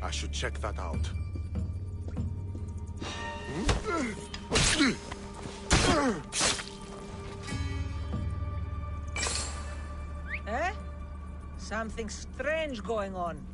I should check that out. Eh? Something strange going on.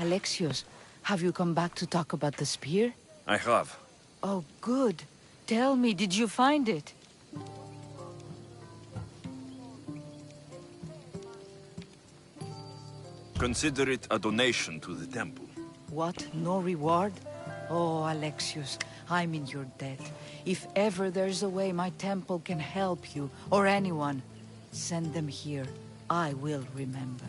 Alexios, have you come back to talk about the spear? I have. Oh, good. Tell me, did you find it? Consider it a donation to the temple. What? No reward? Oh, Alexius, I'm in your debt. If ever there's a way my temple can help you, or anyone, send them here. I will remember.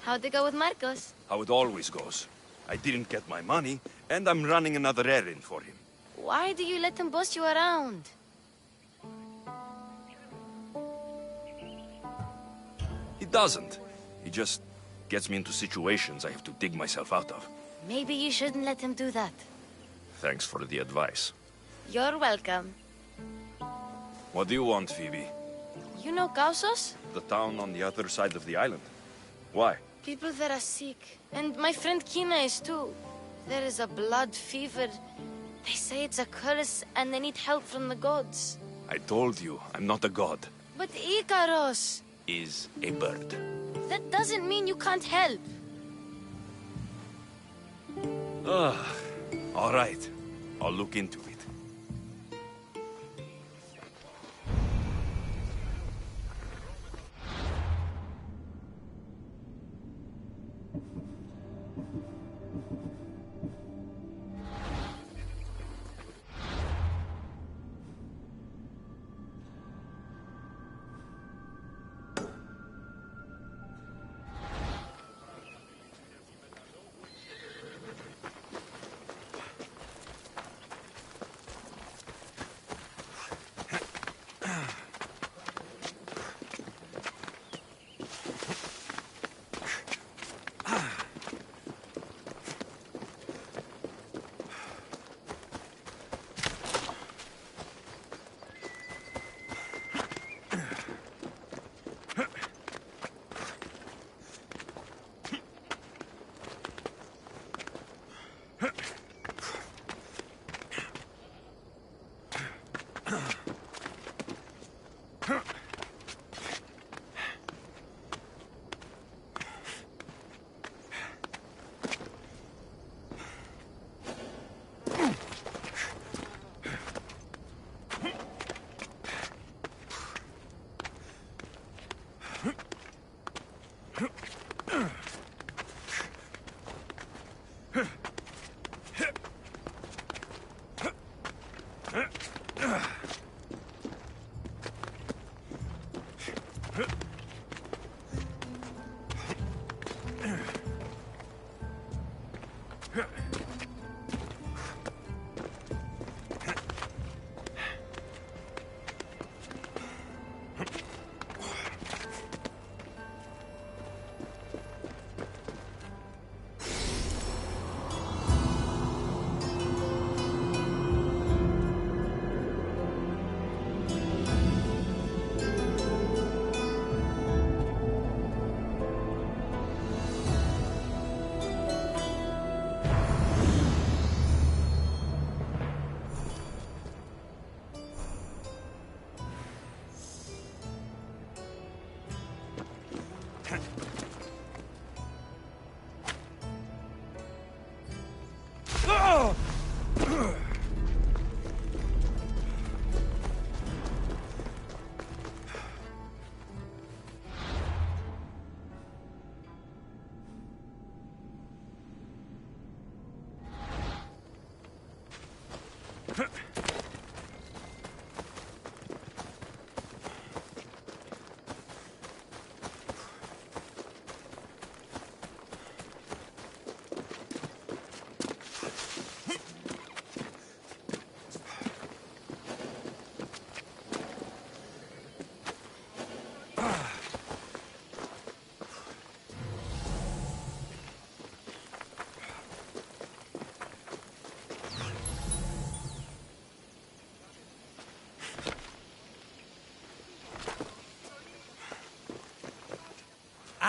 How'd it go with Marcos? How it always goes. I didn't get my money, and I'm running another errand for him. Why do you let him boss you around? He doesn't. He just gets me into situations I have to dig myself out of. Maybe you shouldn't let him do that. Thanks for the advice. You're welcome. What do you want, Phoebe? You know Kausos? The town on the other side of the island. Why? People there are sick. And my friend Kina is too. There is a blood fever. They say it's a curse and they need help from the gods. I told you, I'm not a god. But Ikaros Is a bird. that doesn't mean you can't help. All right. I'll look into it.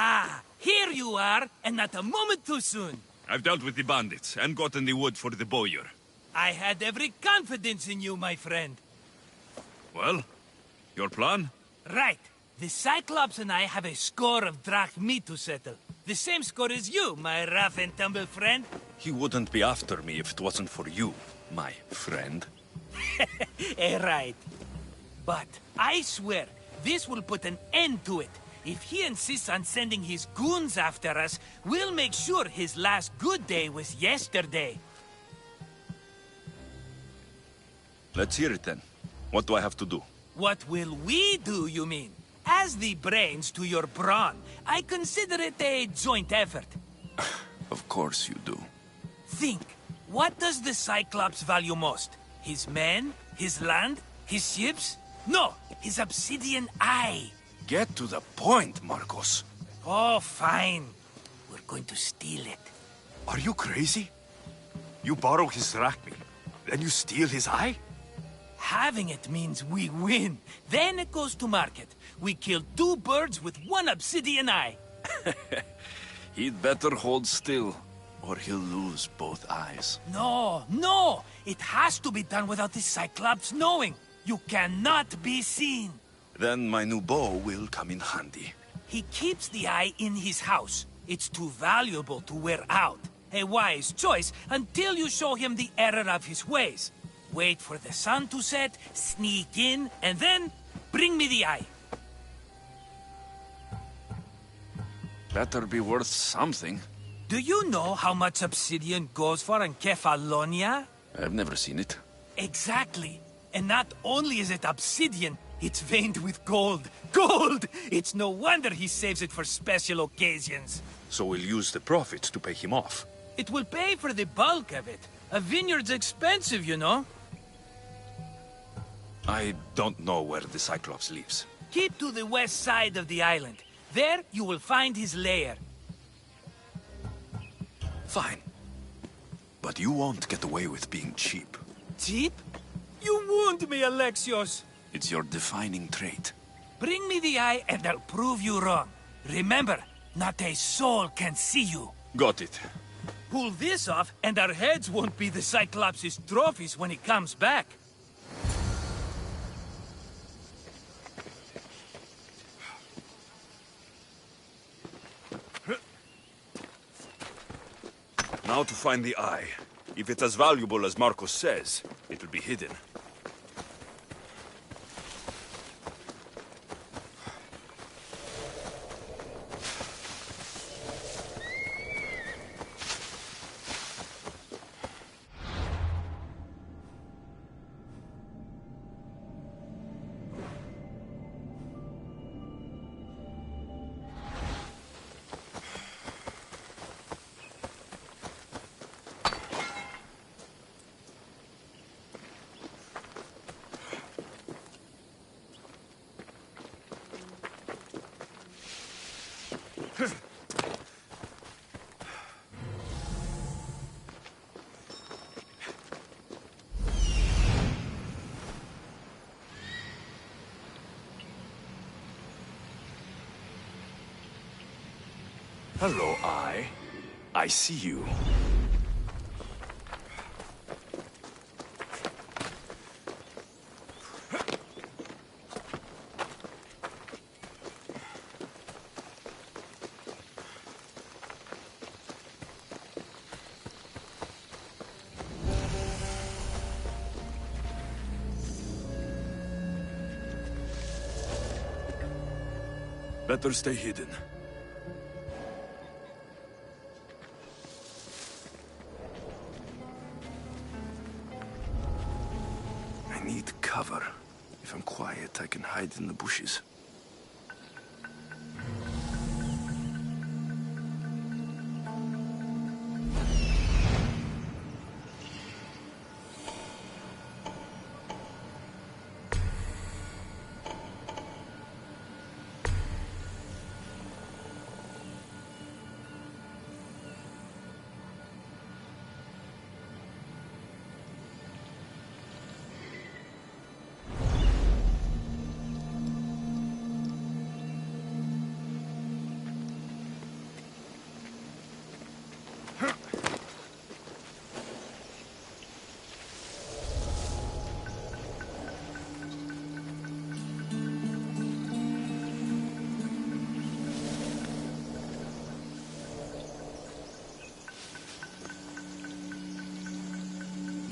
Ah, here you are, and not a moment too soon. I've dealt with the bandits and gotten the wood for the bowyer. I had every confidence in you, my friend. Well, your plan? Right. The Cyclops and I have a score of drachmi to settle. The same score as you, my rough and tumble friend. He wouldn't be after me if it wasn't for you, my friend. Right. But I swear, this will put an end to it. If he insists on sending his goons after us, we'll make sure his last good day was yesterday. Let's hear it then. What do I have to do? What will we do, you mean? As the brains to your brawn, I consider it a joint effort. Of course you do. Think, what does the Cyclops value most? His men? His land? His ships? No, his obsidian eye. Get to the point, Marcos. Oh, fine. We're going to steal it. Are you crazy? You borrow his drachmi, then you steal his eye? Having it means we win. Then it goes to market. We kill 2 birds with 1 obsidian eye. He'd better hold still, or he'll lose both eyes. No, no! It has to be done without the Cyclops knowing. You cannot be seen. Then my new bow will come in handy. He keeps the eye in his house. It's too valuable to wear out. A wise choice until you show him the error of his ways. Wait for the sun to set, sneak in, and then bring me the eye. Better be worth something. Do you know how much obsidian goes for in Kefalonia? I've never seen it. Exactly. And not only is it obsidian, it's veined with gold. Gold! It's no wonder he saves it for special occasions. So we'll use the profits to pay him off. It will pay for the bulk of it. A vineyard's expensive, you know. I don't know where the Cyclops lives. Keep to the west side of the island. There, you will find his lair. Fine. But you won't get away with being cheap. Cheap? You wound me, Alexios. It's your defining trait. Bring me the eye and I'll prove you wrong. Remember, not a soul can see you. Got it. Pull this off and our heads won't be the Cyclops' trophies when he comes back. Now to find the eye. If it's as valuable as Marcos says, it'll be hidden. Hello, I see you. Better stay hidden. I need cover. If I'm quiet, I can hide in the bushes.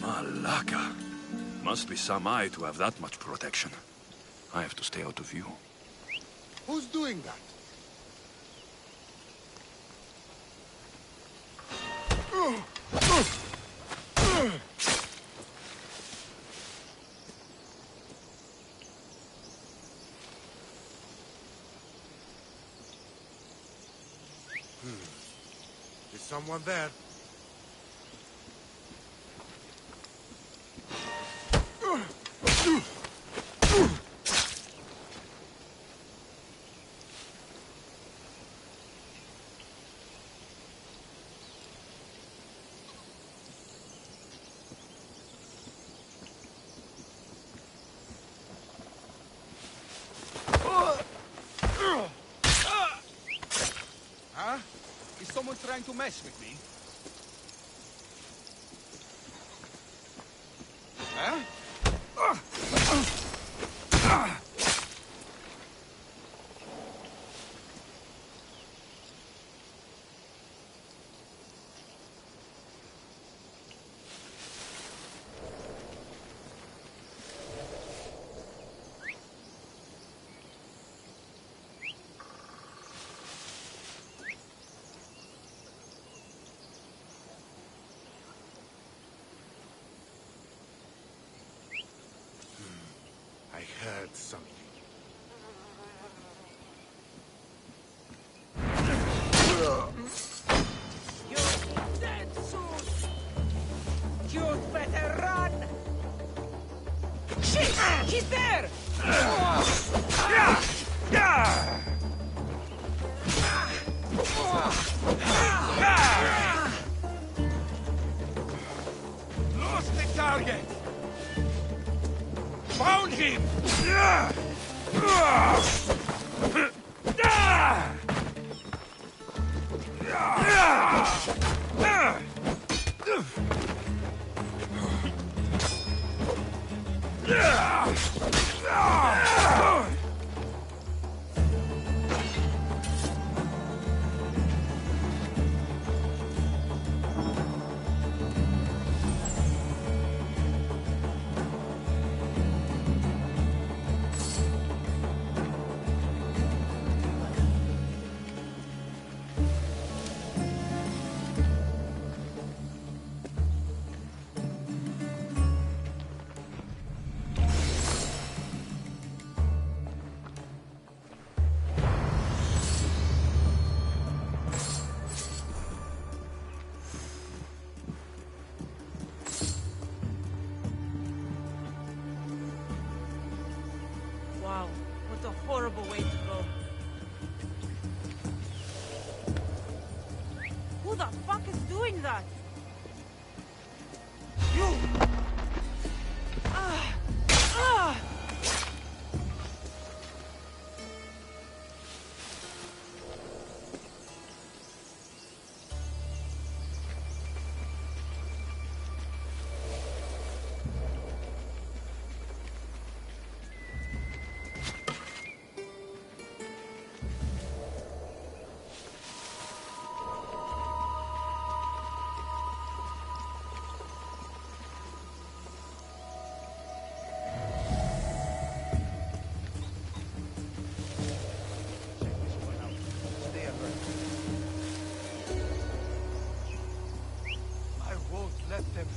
Malaka. Must be some eye to have that much protection. I have to stay out of view. Who's doing that? Is someone there? Huh? Is someone trying to mess with me? Huh? I heard something. You're dead soon! You'd better run! Shit! He's there! Lost the target! Found him!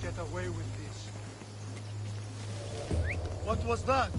get away with this. What was that?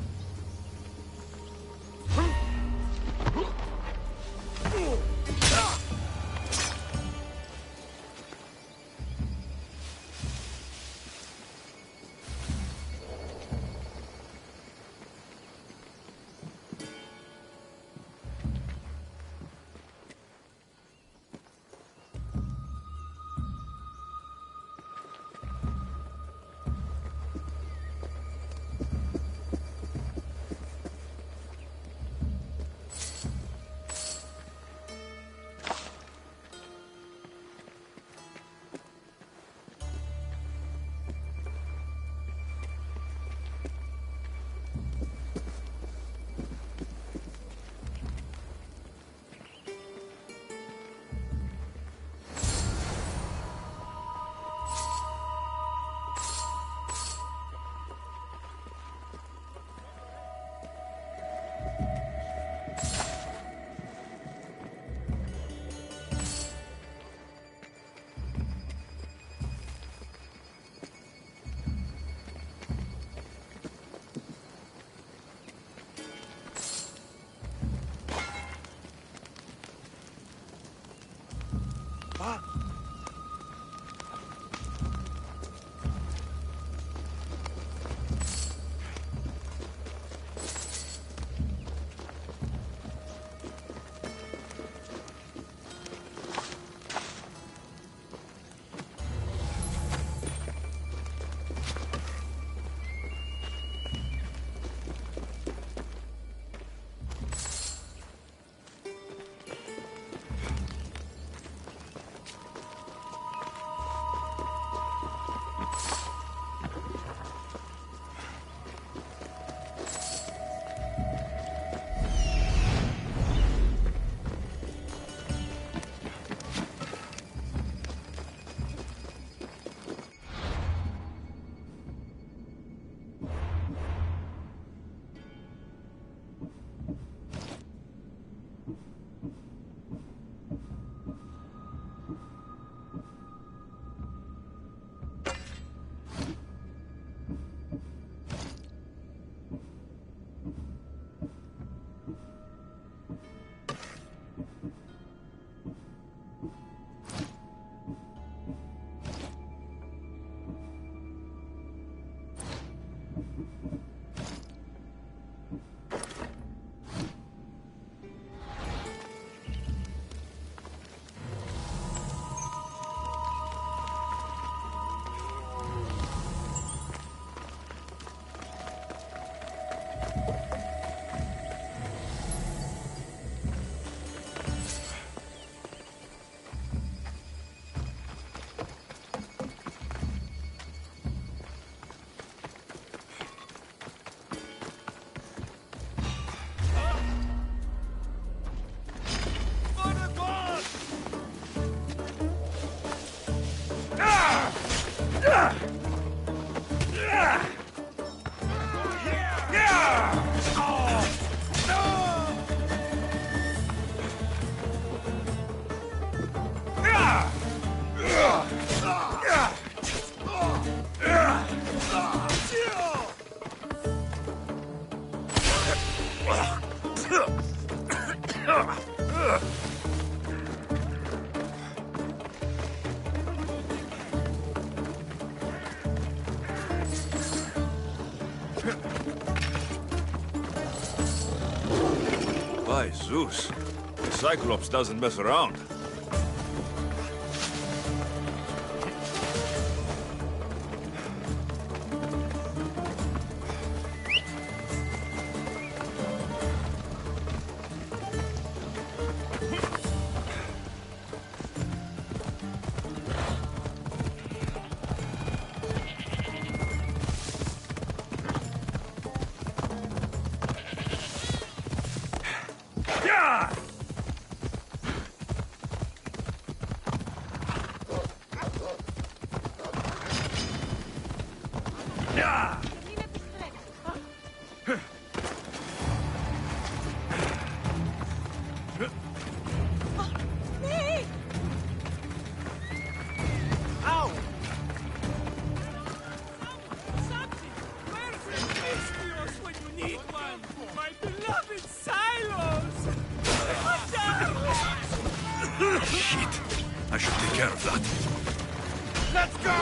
By Zeus, the Cyclops doesn't mess around. care of that. Let's go!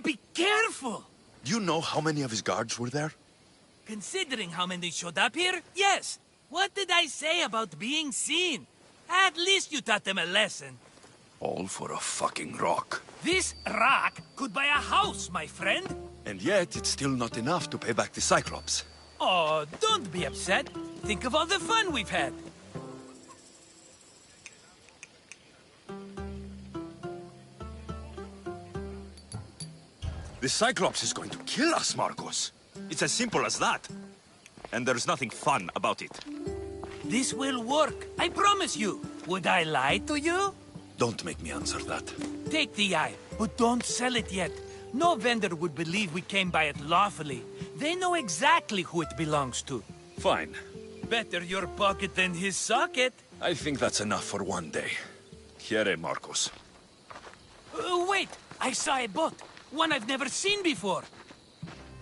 Be careful! Do you know how many of his guards were there? Considering how many showed up here, yes. What did I say about being seen? At least you taught them a lesson. All for a fucking rock. This rock could buy a house, my friend. And yet, it's still not enough to pay back the Cyclops. Oh, don't be upset. Think of all the fun we've had. The Cyclops is going to kill us, Marcos. It's as simple as that. And there's nothing fun about it. This will work, I promise you. Would I lie to you? Don't make me answer that. Take the eye, but don't sell it yet. No vendor would believe we came by it lawfully. They know exactly who it belongs to. Fine. Better your pocket than his socket. I think that's enough for one day. Here, Marcos. Wait! I saw a boat. One I've never seen before.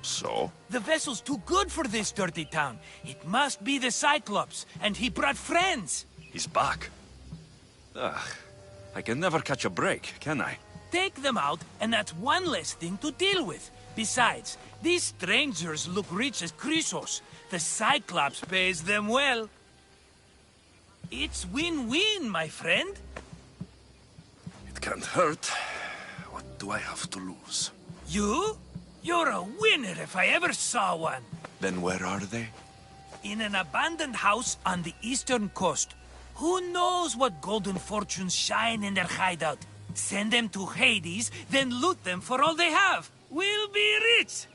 So? The vessel's too good for this dirty town. It must be the Cyclops, and he brought friends. He's back. Ugh. I can never catch a break, can I? Take them out, and that's one less thing to deal with. Besides, these strangers look rich as Chrysos. The Cyclops pays them well. It's win-win, my friend. It can't hurt. What do I have to lose? You? You're a winner if I ever saw one. Then where are they? In an abandoned house on the eastern coast. Who knows what golden fortunes shine in their hideout? Send them to Hades, then loot them for all they have. We'll be rich!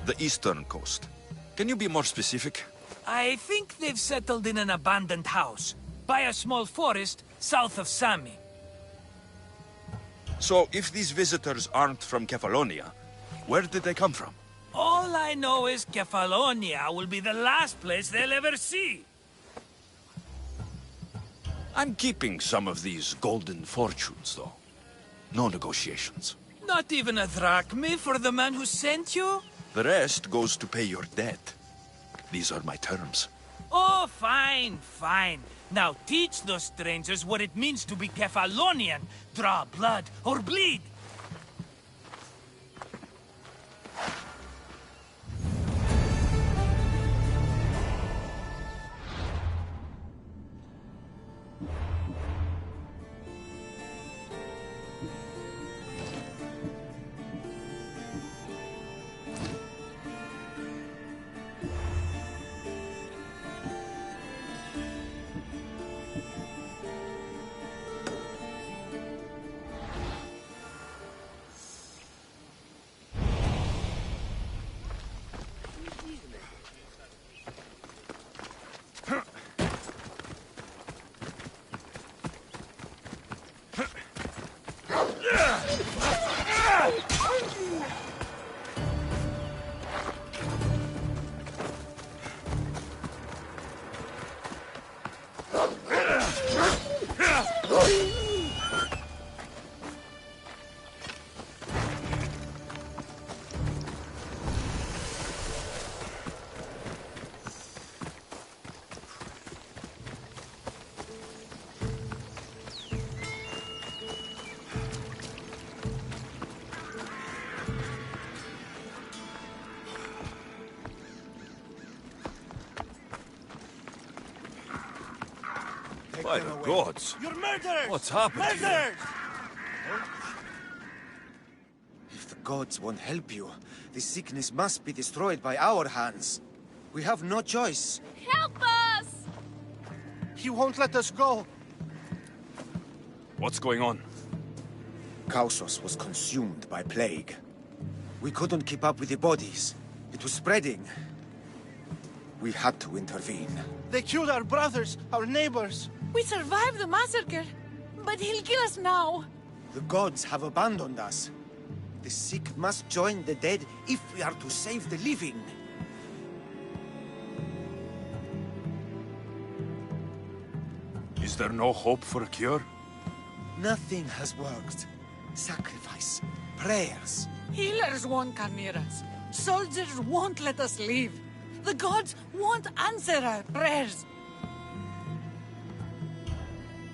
The eastern coast. Can you be more specific? I think they've settled in an abandoned house, by a small forest south of Sami. So, if these visitors aren't from Kefalonia, where did they come from? All I know is Kefalonia will be the last place they'll ever see. I'm keeping some of these golden fortunes, though. No negotiations. Not even a drachme for the man who sent you? The rest goes to pay your debt. These are my terms. Oh, fine, fine. Now teach those strangers what it means to be Kefalonian. Draw blood or bleed. By the gods! You're murderers! What's happened to you? Murderers! If the gods won't help you, this sickness must be destroyed by our hands. We have no choice. Help us! He won't let us go. What's going on? Kausos was consumed by plague. We couldn't keep up with the bodies. It was spreading. We had to intervene. They killed our brothers, our neighbors. We survived the massacre, but he'll kill us now. The gods have abandoned us. The sick must join the dead if we are to save the living. Is there no hope for a cure? Nothing has worked. Sacrifice, prayers. Healers won't come near us. Soldiers won't let us leave. The gods won't answer our prayers.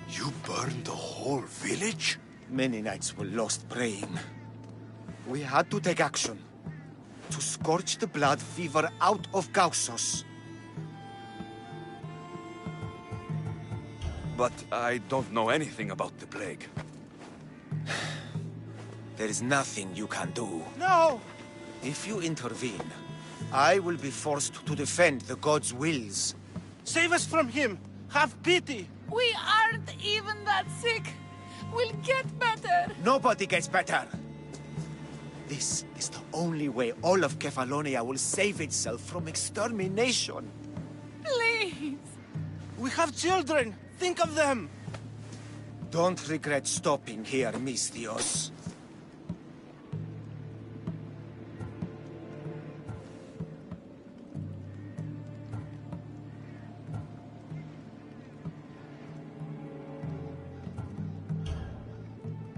You burned the whole village? Many nights were lost praying. We had to take action. To scorch the blood fever out of Gaussos. But I don't know anything about the plague. There is nothing you can do. No! If you intervene, I will be forced to defend the gods' wills. Save us from him! Have pity! We aren't even that sick. We'll get better. Nobody gets better. This is the only way all of Kefalonia will save itself from extermination. Please. We have children. Think of them. Don't regret stopping here, Mistios.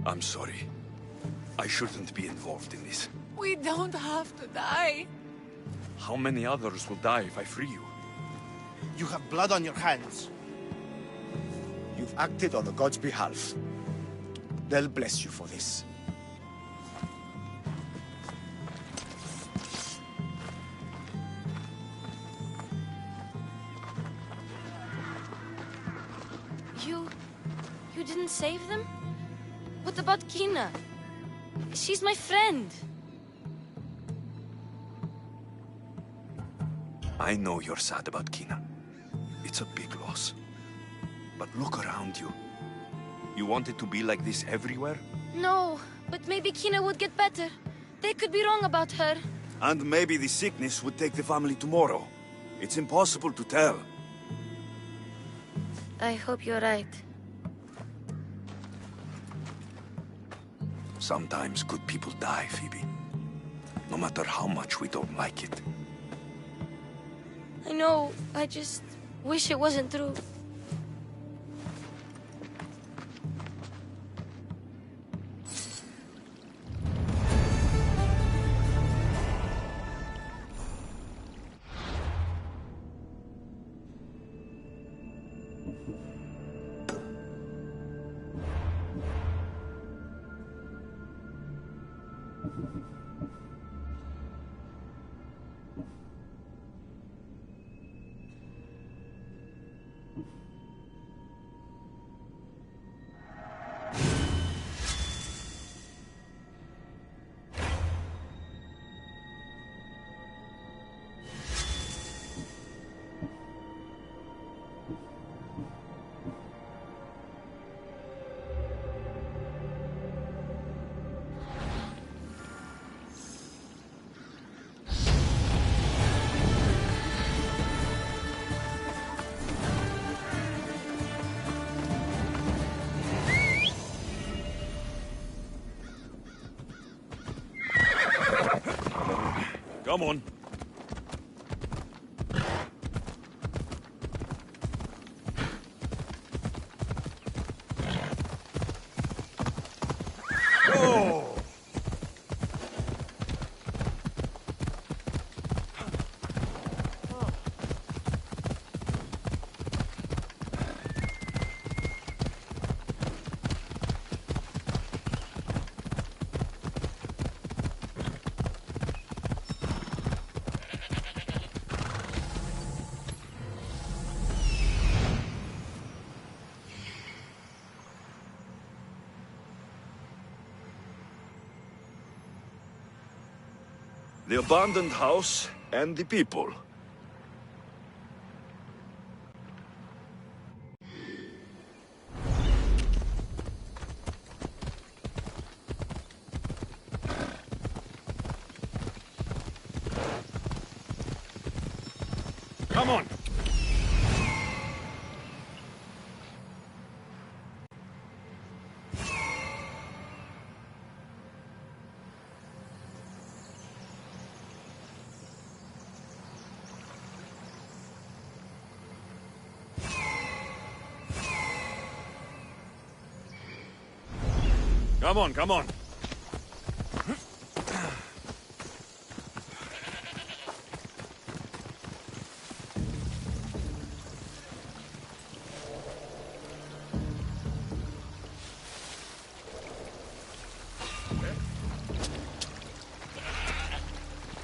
I'm sorry. I shouldn't be involved in this. We don't have to die. How many others will die if I free you? You have blood on your hands. You've acted on the gods' behalf. They'll bless you for this. You didn't save them? What about Kina? She's my friend. I know you're sad about Kina. It's a big loss. But look around you. You want it to be like this everywhere? No, but maybe Kina would get better. They could be wrong about her. And maybe the sickness would take the family tomorrow. It's impossible to tell. I hope you're right. Sometimes good people die, Phoebe. No matter how much we don't like it. I know, I just wish it wasn't true. Come on. Oh! The abandoned house and the people. Come Come on, come on.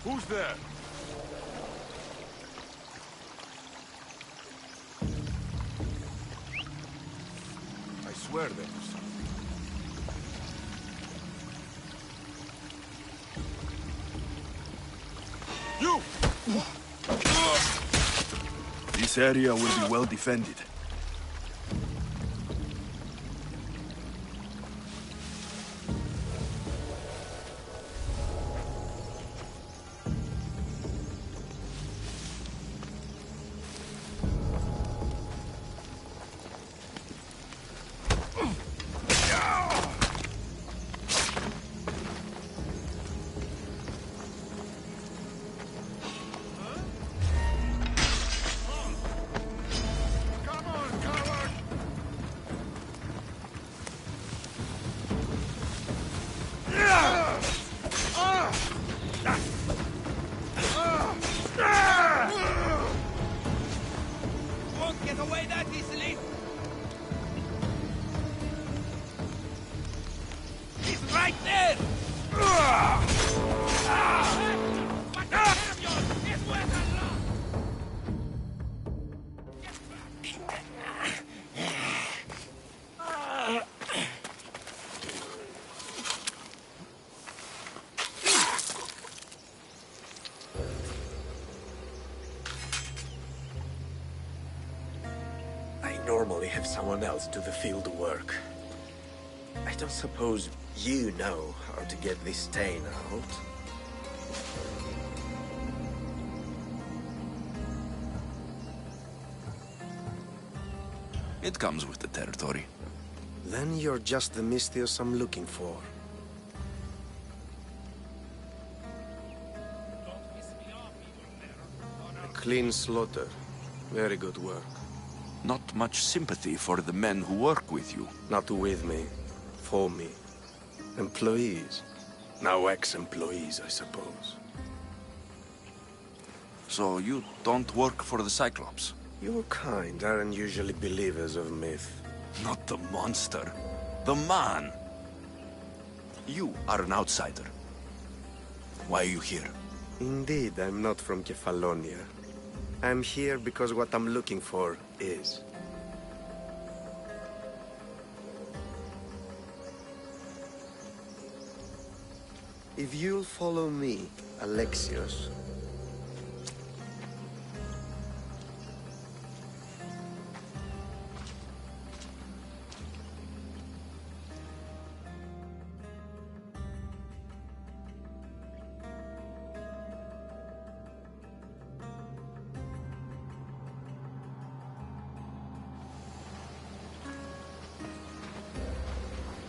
Who's there? I swear there was something. You! This area will be well defended. Won't get away that easily. He's right there. I normally have someone else do the field work. I don't suppose you know how to get this stain out. It comes with the territory. Then you're just the Mystios I'm looking for. A clean slaughter. Very good work. Not much sympathy for the men who work with you. Not with me. For me. Employees. Now ex-employees, I suppose. So you don't work for the Cyclops? Your kind aren't usually believers of myth. Not the monster. The man. You are an outsider. Why are you here? Indeed, I'm not from Kefalonia. I'm here because what I'm looking for is. If you'll follow me, Alexios.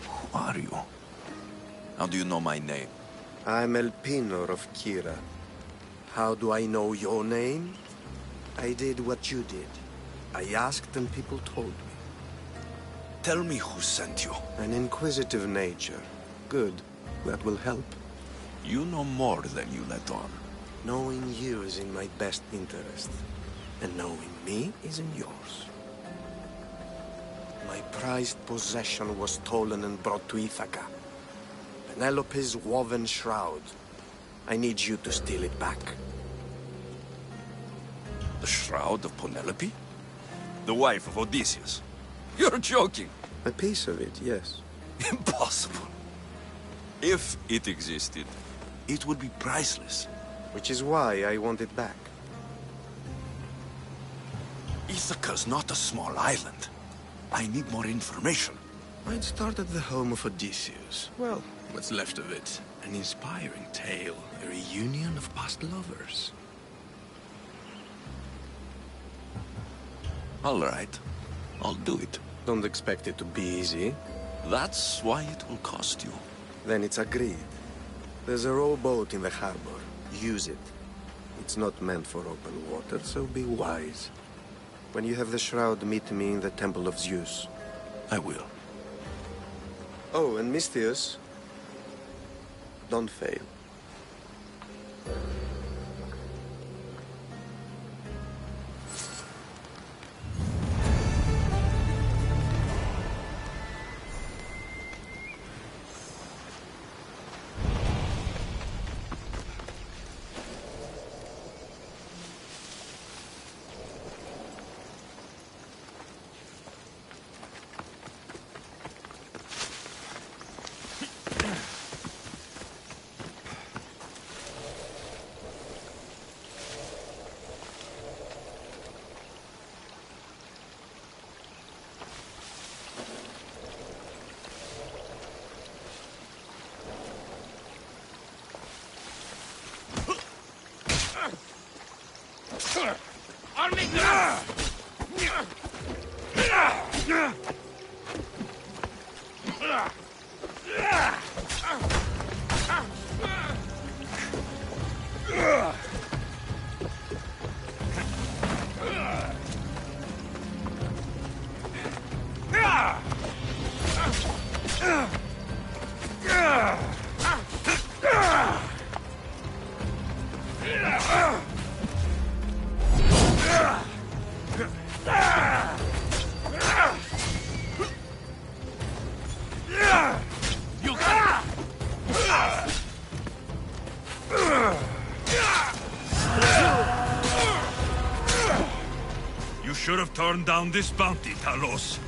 Who are you? How do you know my name? I'm Elpinor of Kira. How do I know your name? I did what you did. I asked and people told me. Tell me who sent you. An inquisitive nature. Good. That will help. You know more than you let on. Knowing you is in my best interest. And knowing me is in yours. My prized possession was stolen and brought to Ithaca. Penelope's woven shroud. I need you to steal it back. The shroud of Penelope? The wife of Odysseus? You're joking! A piece of it, yes. Impossible. If it existed, it would be priceless. Which is why I want it back. Ithaca's not a small island. I need more information. I'd start at the home of Odysseus. Well, what's left of it. An inspiring tale. A reunion of past lovers. All right. I'll do it. Don't expect it to be easy. That's why it will cost you. Then it's agreed. There's a rowboat in the harbor. Use it. It's not meant for open water, so be wise. When you have the shroud, meet me in the Temple of Zeus. I will. Oh, and Mistius, don't fail. On me, ground! You should have turned down this bounty, Talos.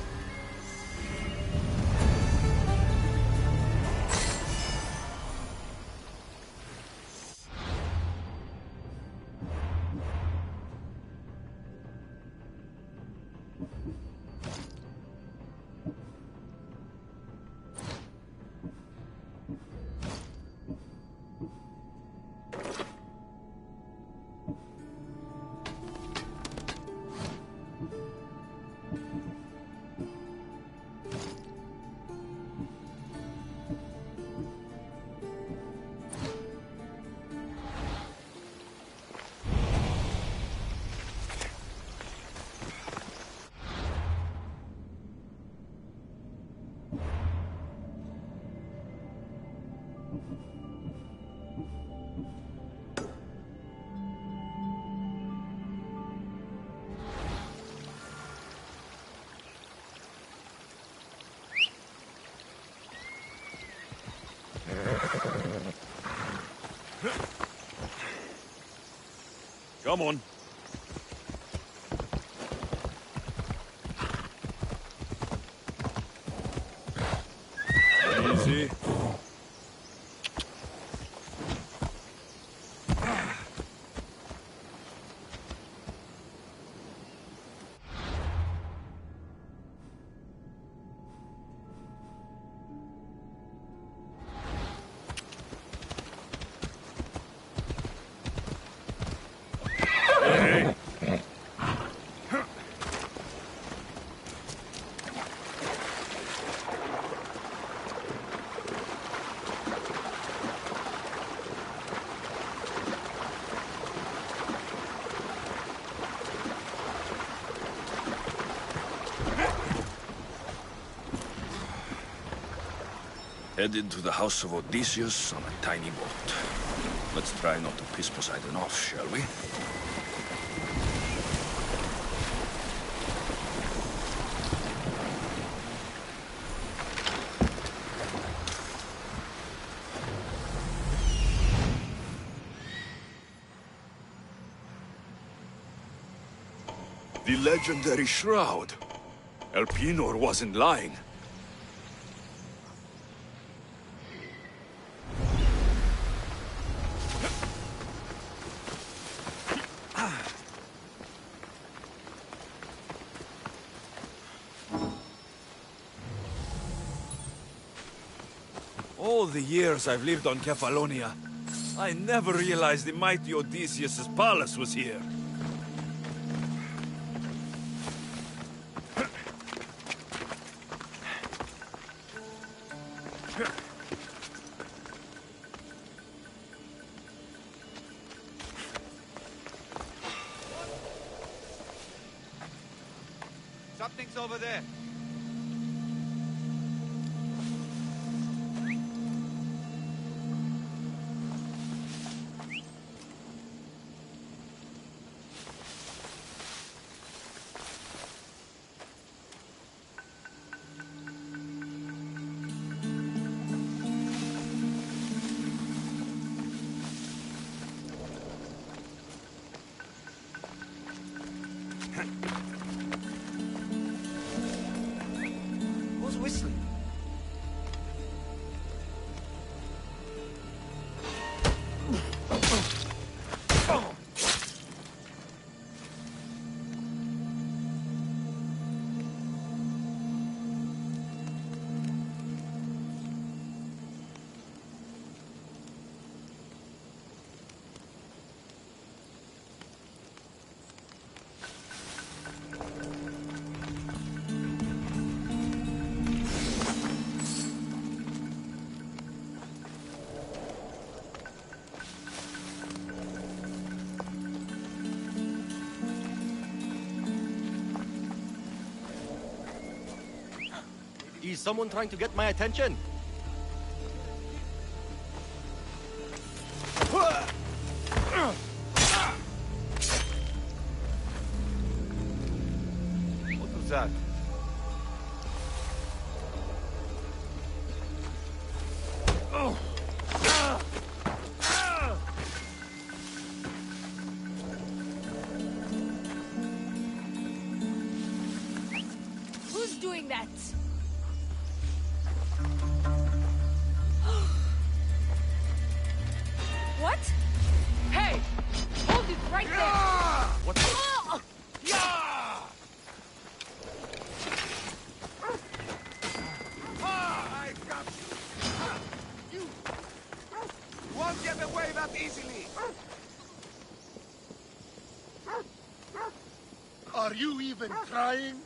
Come on. Easy. Headed to the house of Odysseus on a tiny boat. Let's try not to piss Poseidon off, shall we? The legendary shroud. Elpenor wasn't lying. All the years I've lived on Kefalonia, I never realized the mighty Odysseus' palace was here. Something's over there. Is someone trying to get my attention? What was that? Oh! Who's doing that? What? Hey! Hold it right there! What? Oh! I got you! You won't get away that easily! Are you even trying?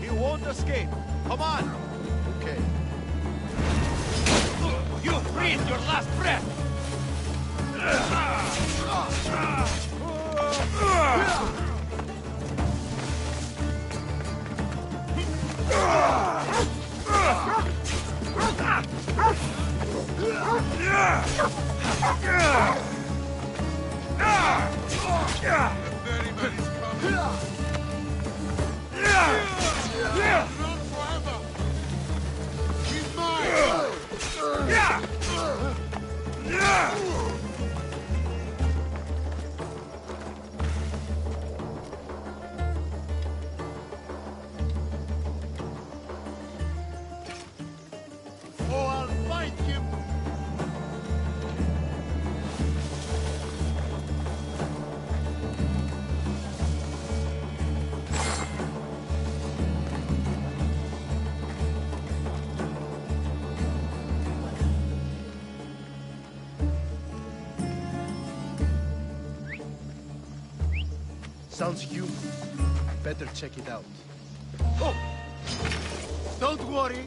He won't escape. Come on. Okay. You breathe your last breath. Oh, I'll find him! Sounds human. Better check it out. Oh! Don't worry.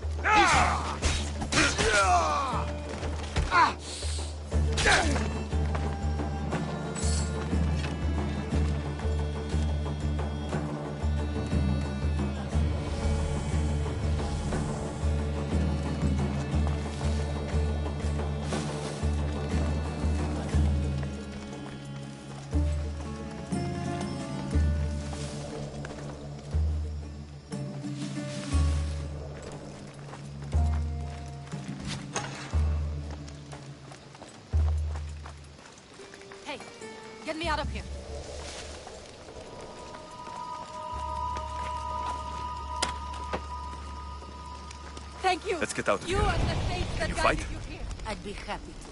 Hey, get me out of here. Thank you. Let's get out of You here. and the faith that you guided fight? you here. I'd be happy to.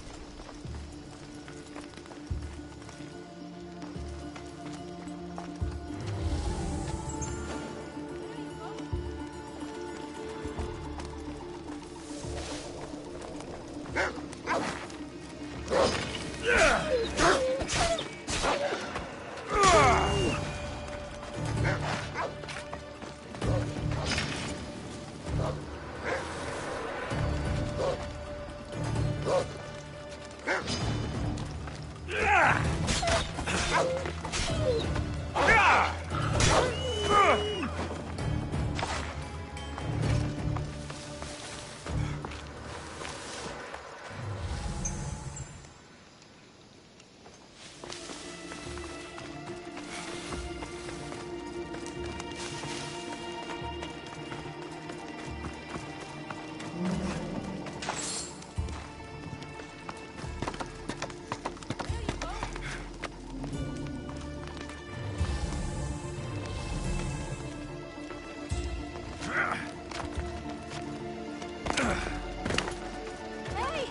Hey!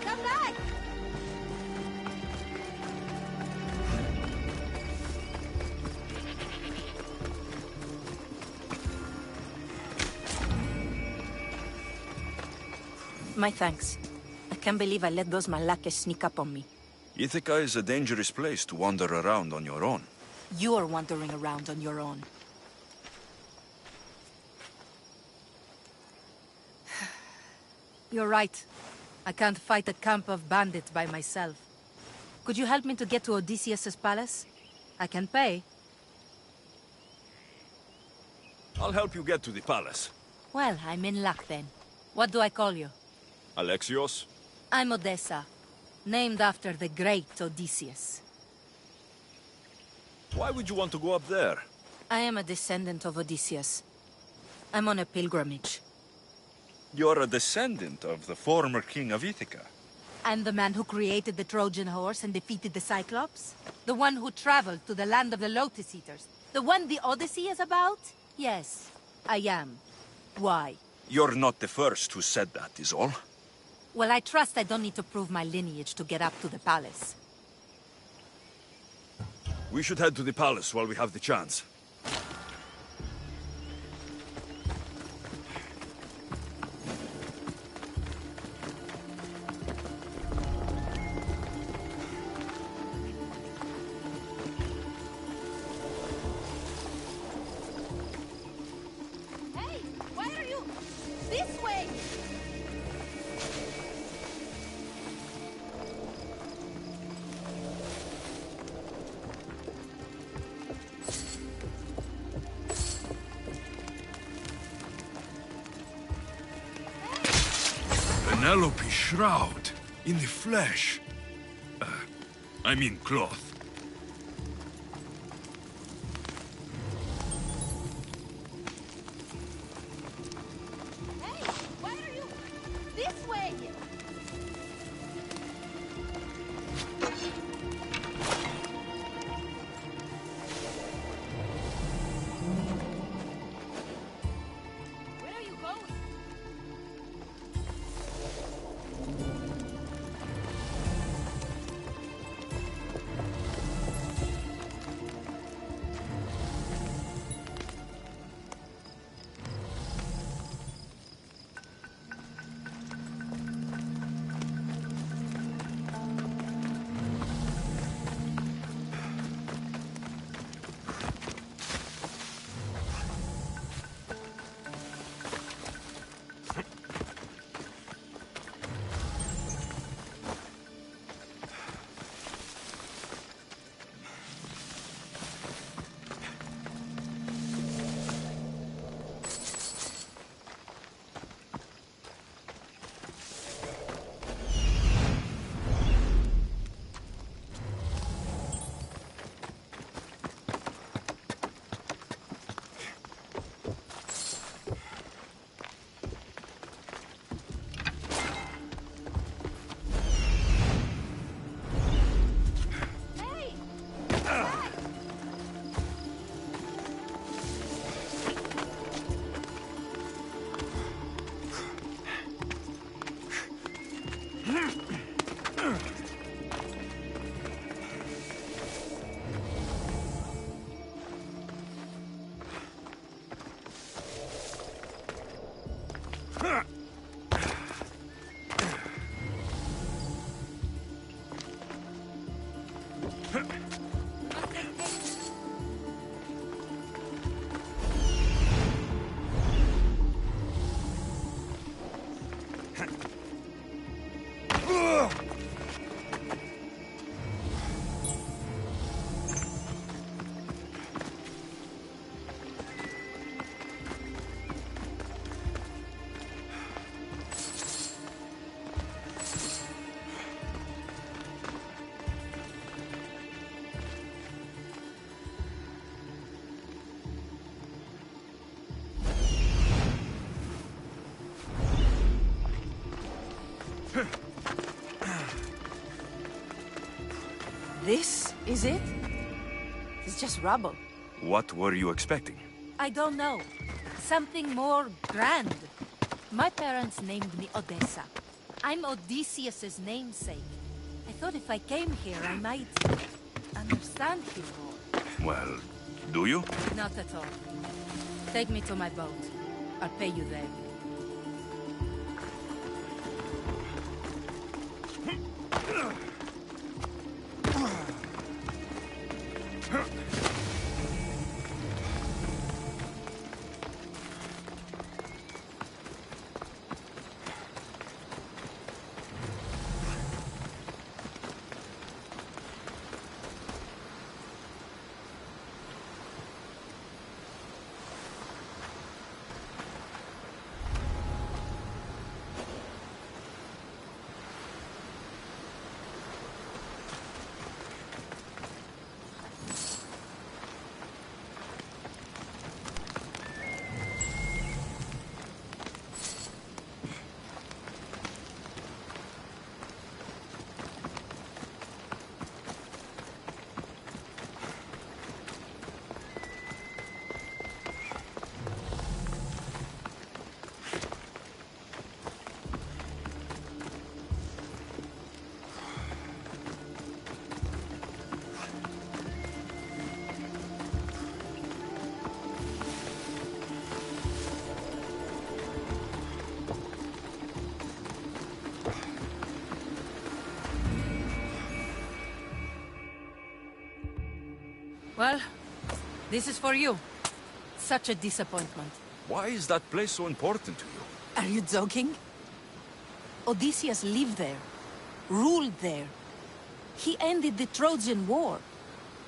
Come back! My thanks. I can't believe I let those Malakas sneak up on me. Ithaca is a dangerous place to wander around on your own. You're wandering around on your own. You're right. I can't fight a camp of bandits by myself. Could you help me to get to Odysseus's palace? I can pay. I'll help you get to the palace. Well, I'm in luck then. What do I call you? Alexios? I'm Odessa, named after the great Odysseus. Why would you want to go up there? I am a descendant of Odysseus. I'm on a pilgrimage. You're a descendant of the former king of Ithaca. I'm the man who created the Trojan horse and defeated the Cyclops? The one who traveled to the land of the Lotus Eaters? The one the Odyssey is about? Yes, I am. Why? You're not the first who said that, is all. Well, I trust I don't need to prove my lineage to get up to the palace. We should head to the palace while we have the chance. Hey, why are you... This way! Penelope's shroud, in the flesh. I mean cloth. Hey, why are you... This way! Where are you going? This is it? It's just rubble. What were you expecting? I don't know. Something more grand. My parents named me Odessa. I'm Odysseus's namesake. I thought if I came here, I might understand him more. Well, do you? Not at all. Take me to my boat. I'll pay you there. Well, this is for you. Such a disappointment. Why is that place so important to you? Are you joking? Odysseus lived there, ruled there. He ended the Trojan War,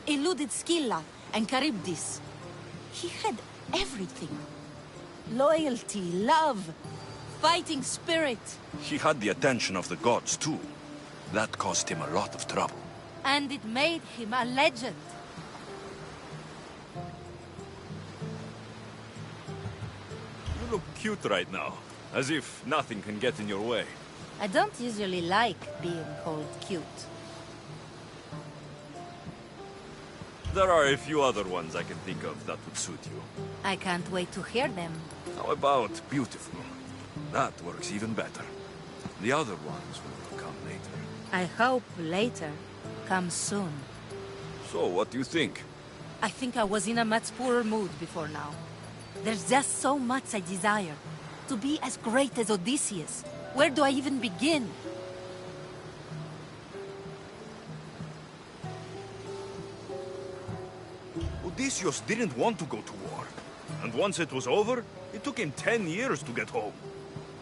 eluded Scylla and Charybdis. He had everything. Loyalty, love, fighting spirit. He had the attention of the gods, too. That caused him a lot of trouble. And it made him a legend. You look cute right now, as if nothing can get in your way. I don't usually like being called cute. There are a few other ones I can think of that would suit you. I can't wait to hear them. How about beautiful? That works even better. The other ones will come later. I hope later comes soon. So, what do you think? I think I was in a much poorer mood before now. There's just so much I desire. To be as great as Odysseus. Where do I even begin? Odysseus didn't want to go to war. And once it was over, it took him 10 years to get home.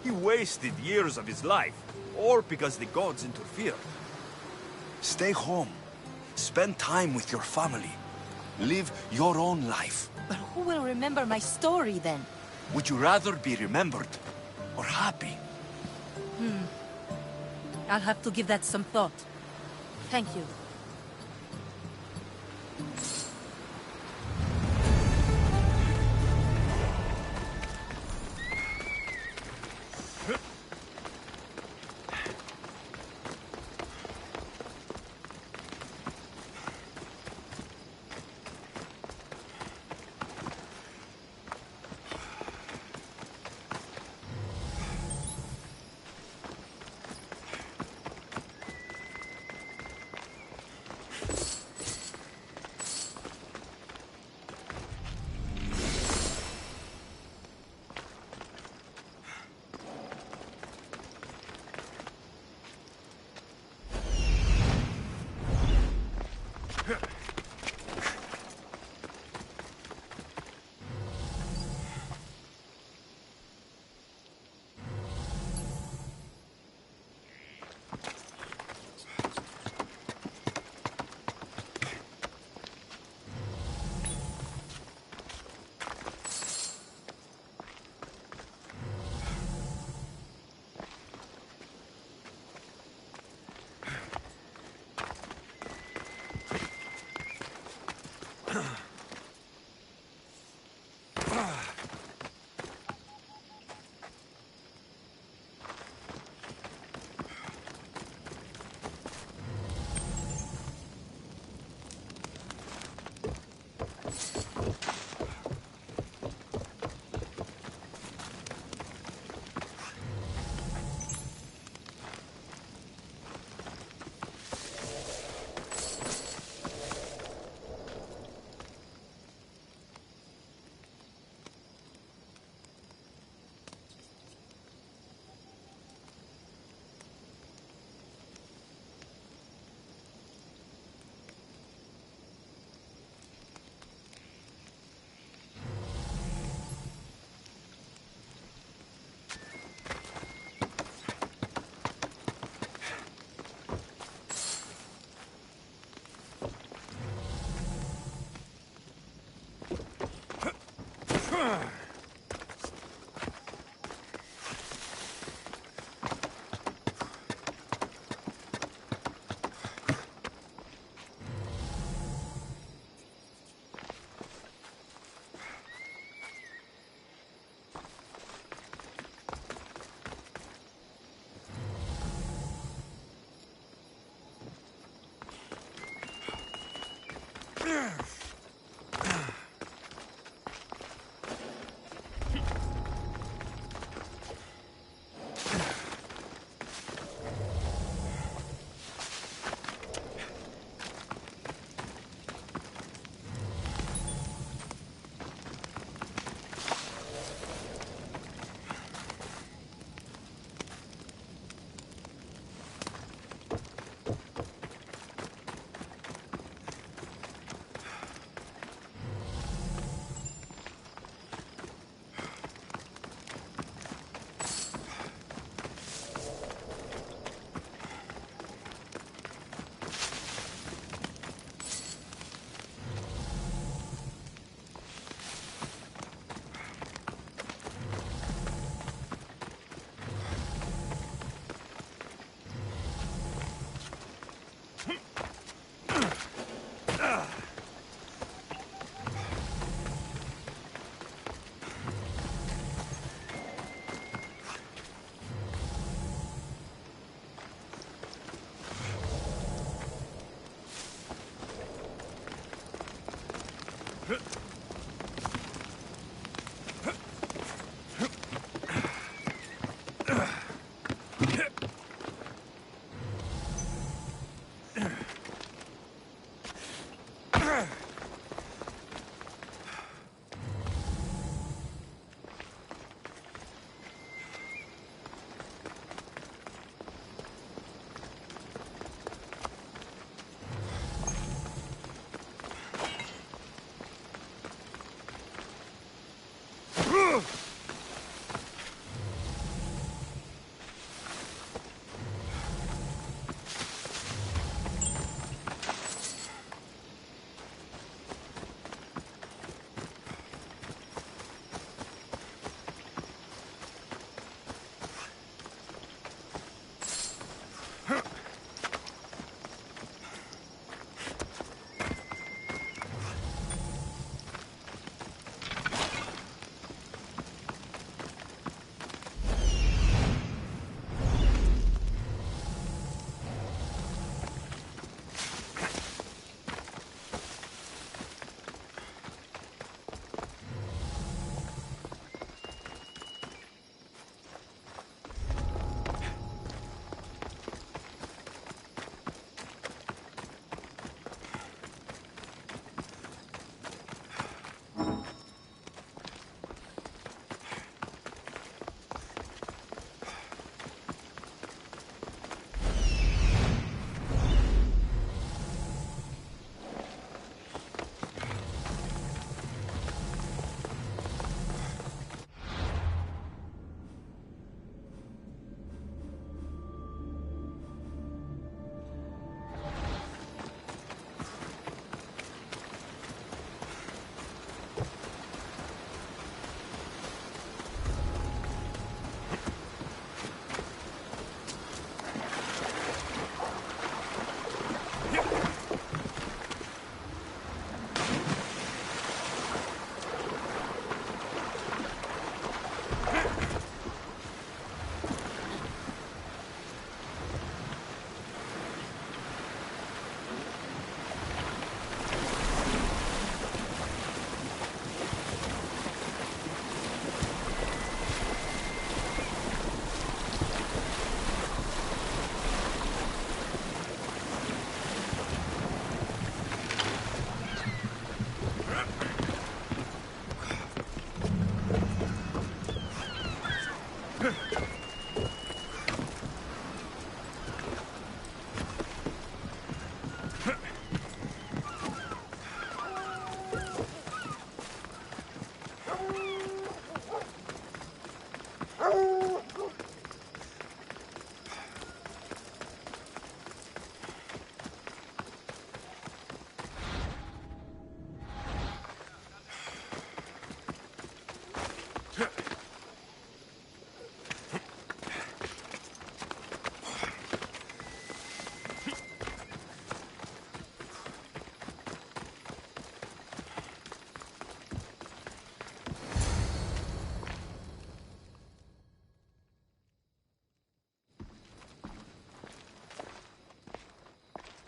He wasted years of his life, all because the gods interfered. Stay home. Spend time with your family. Live your own life. But who will remember my story then? Would you rather be remembered or happy? I'll have to give that some thought. Thank you.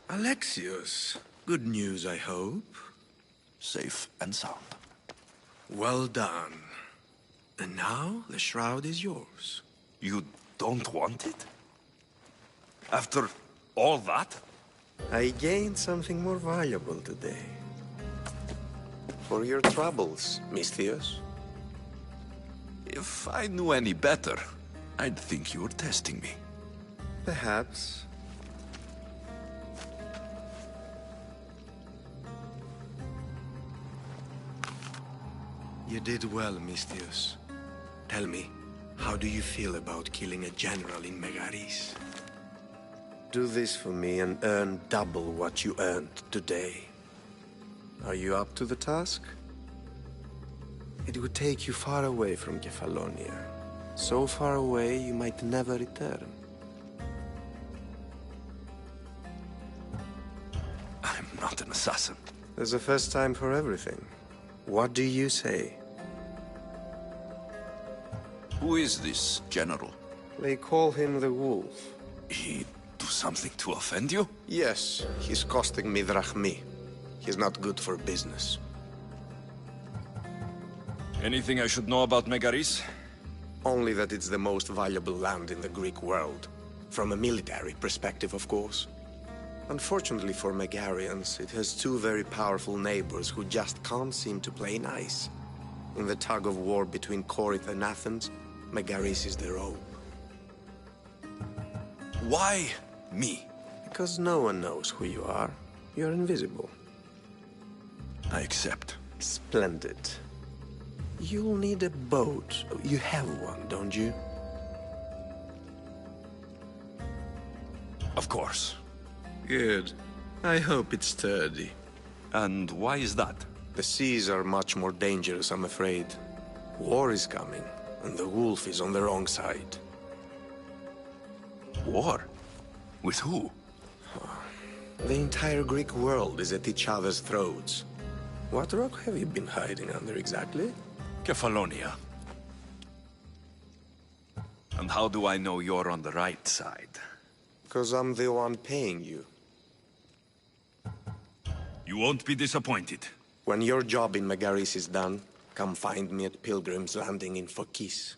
Alexios, good news, I hope. Safe and sound. Well done. And now, the shroud is yours. You don't want it? After all that? I gained something more valuable today. For your troubles, Misthios. If I knew any better, I'd think you were testing me. Perhaps. You did well, Misthios. Tell me, how do you feel about killing a general in Megaris? Do this for me and earn double what you earned today. Are you up to the task? It would take you far away from Kefalonia. So far away you might never return. I'm not an assassin. There's a first time for everything. What do you say? Who is this general? They call him the Wolf. He do something to offend you? Yes, he's costing me drachmi. He's not good for business. Anything I should know about Megaris? Only that it's the most valuable land in the Greek world. From a military perspective, of course. Unfortunately for Megarians, it has two very powerful neighbors who just can't seem to play nice. In the tug of war between Corinth and Athens, Megaris is their own. Why me? Because no one knows who you are. You're invisible. I accept. Splendid. You'll need a boat. You have one, don't you? Of course. Good. I hope it's sturdy. And why is that? The seas are much more dangerous, I'm afraid. War is coming, and the wolf is on the wrong side. War? With who? The entire Greek world is at each other's throats. What rock have you been hiding under exactly? Kefalonia. And how do I know you're on the right side? Because I'm the one paying you. You won't be disappointed. When your job in Megaris is done, come find me at Pilgrim's Landing in Phokis.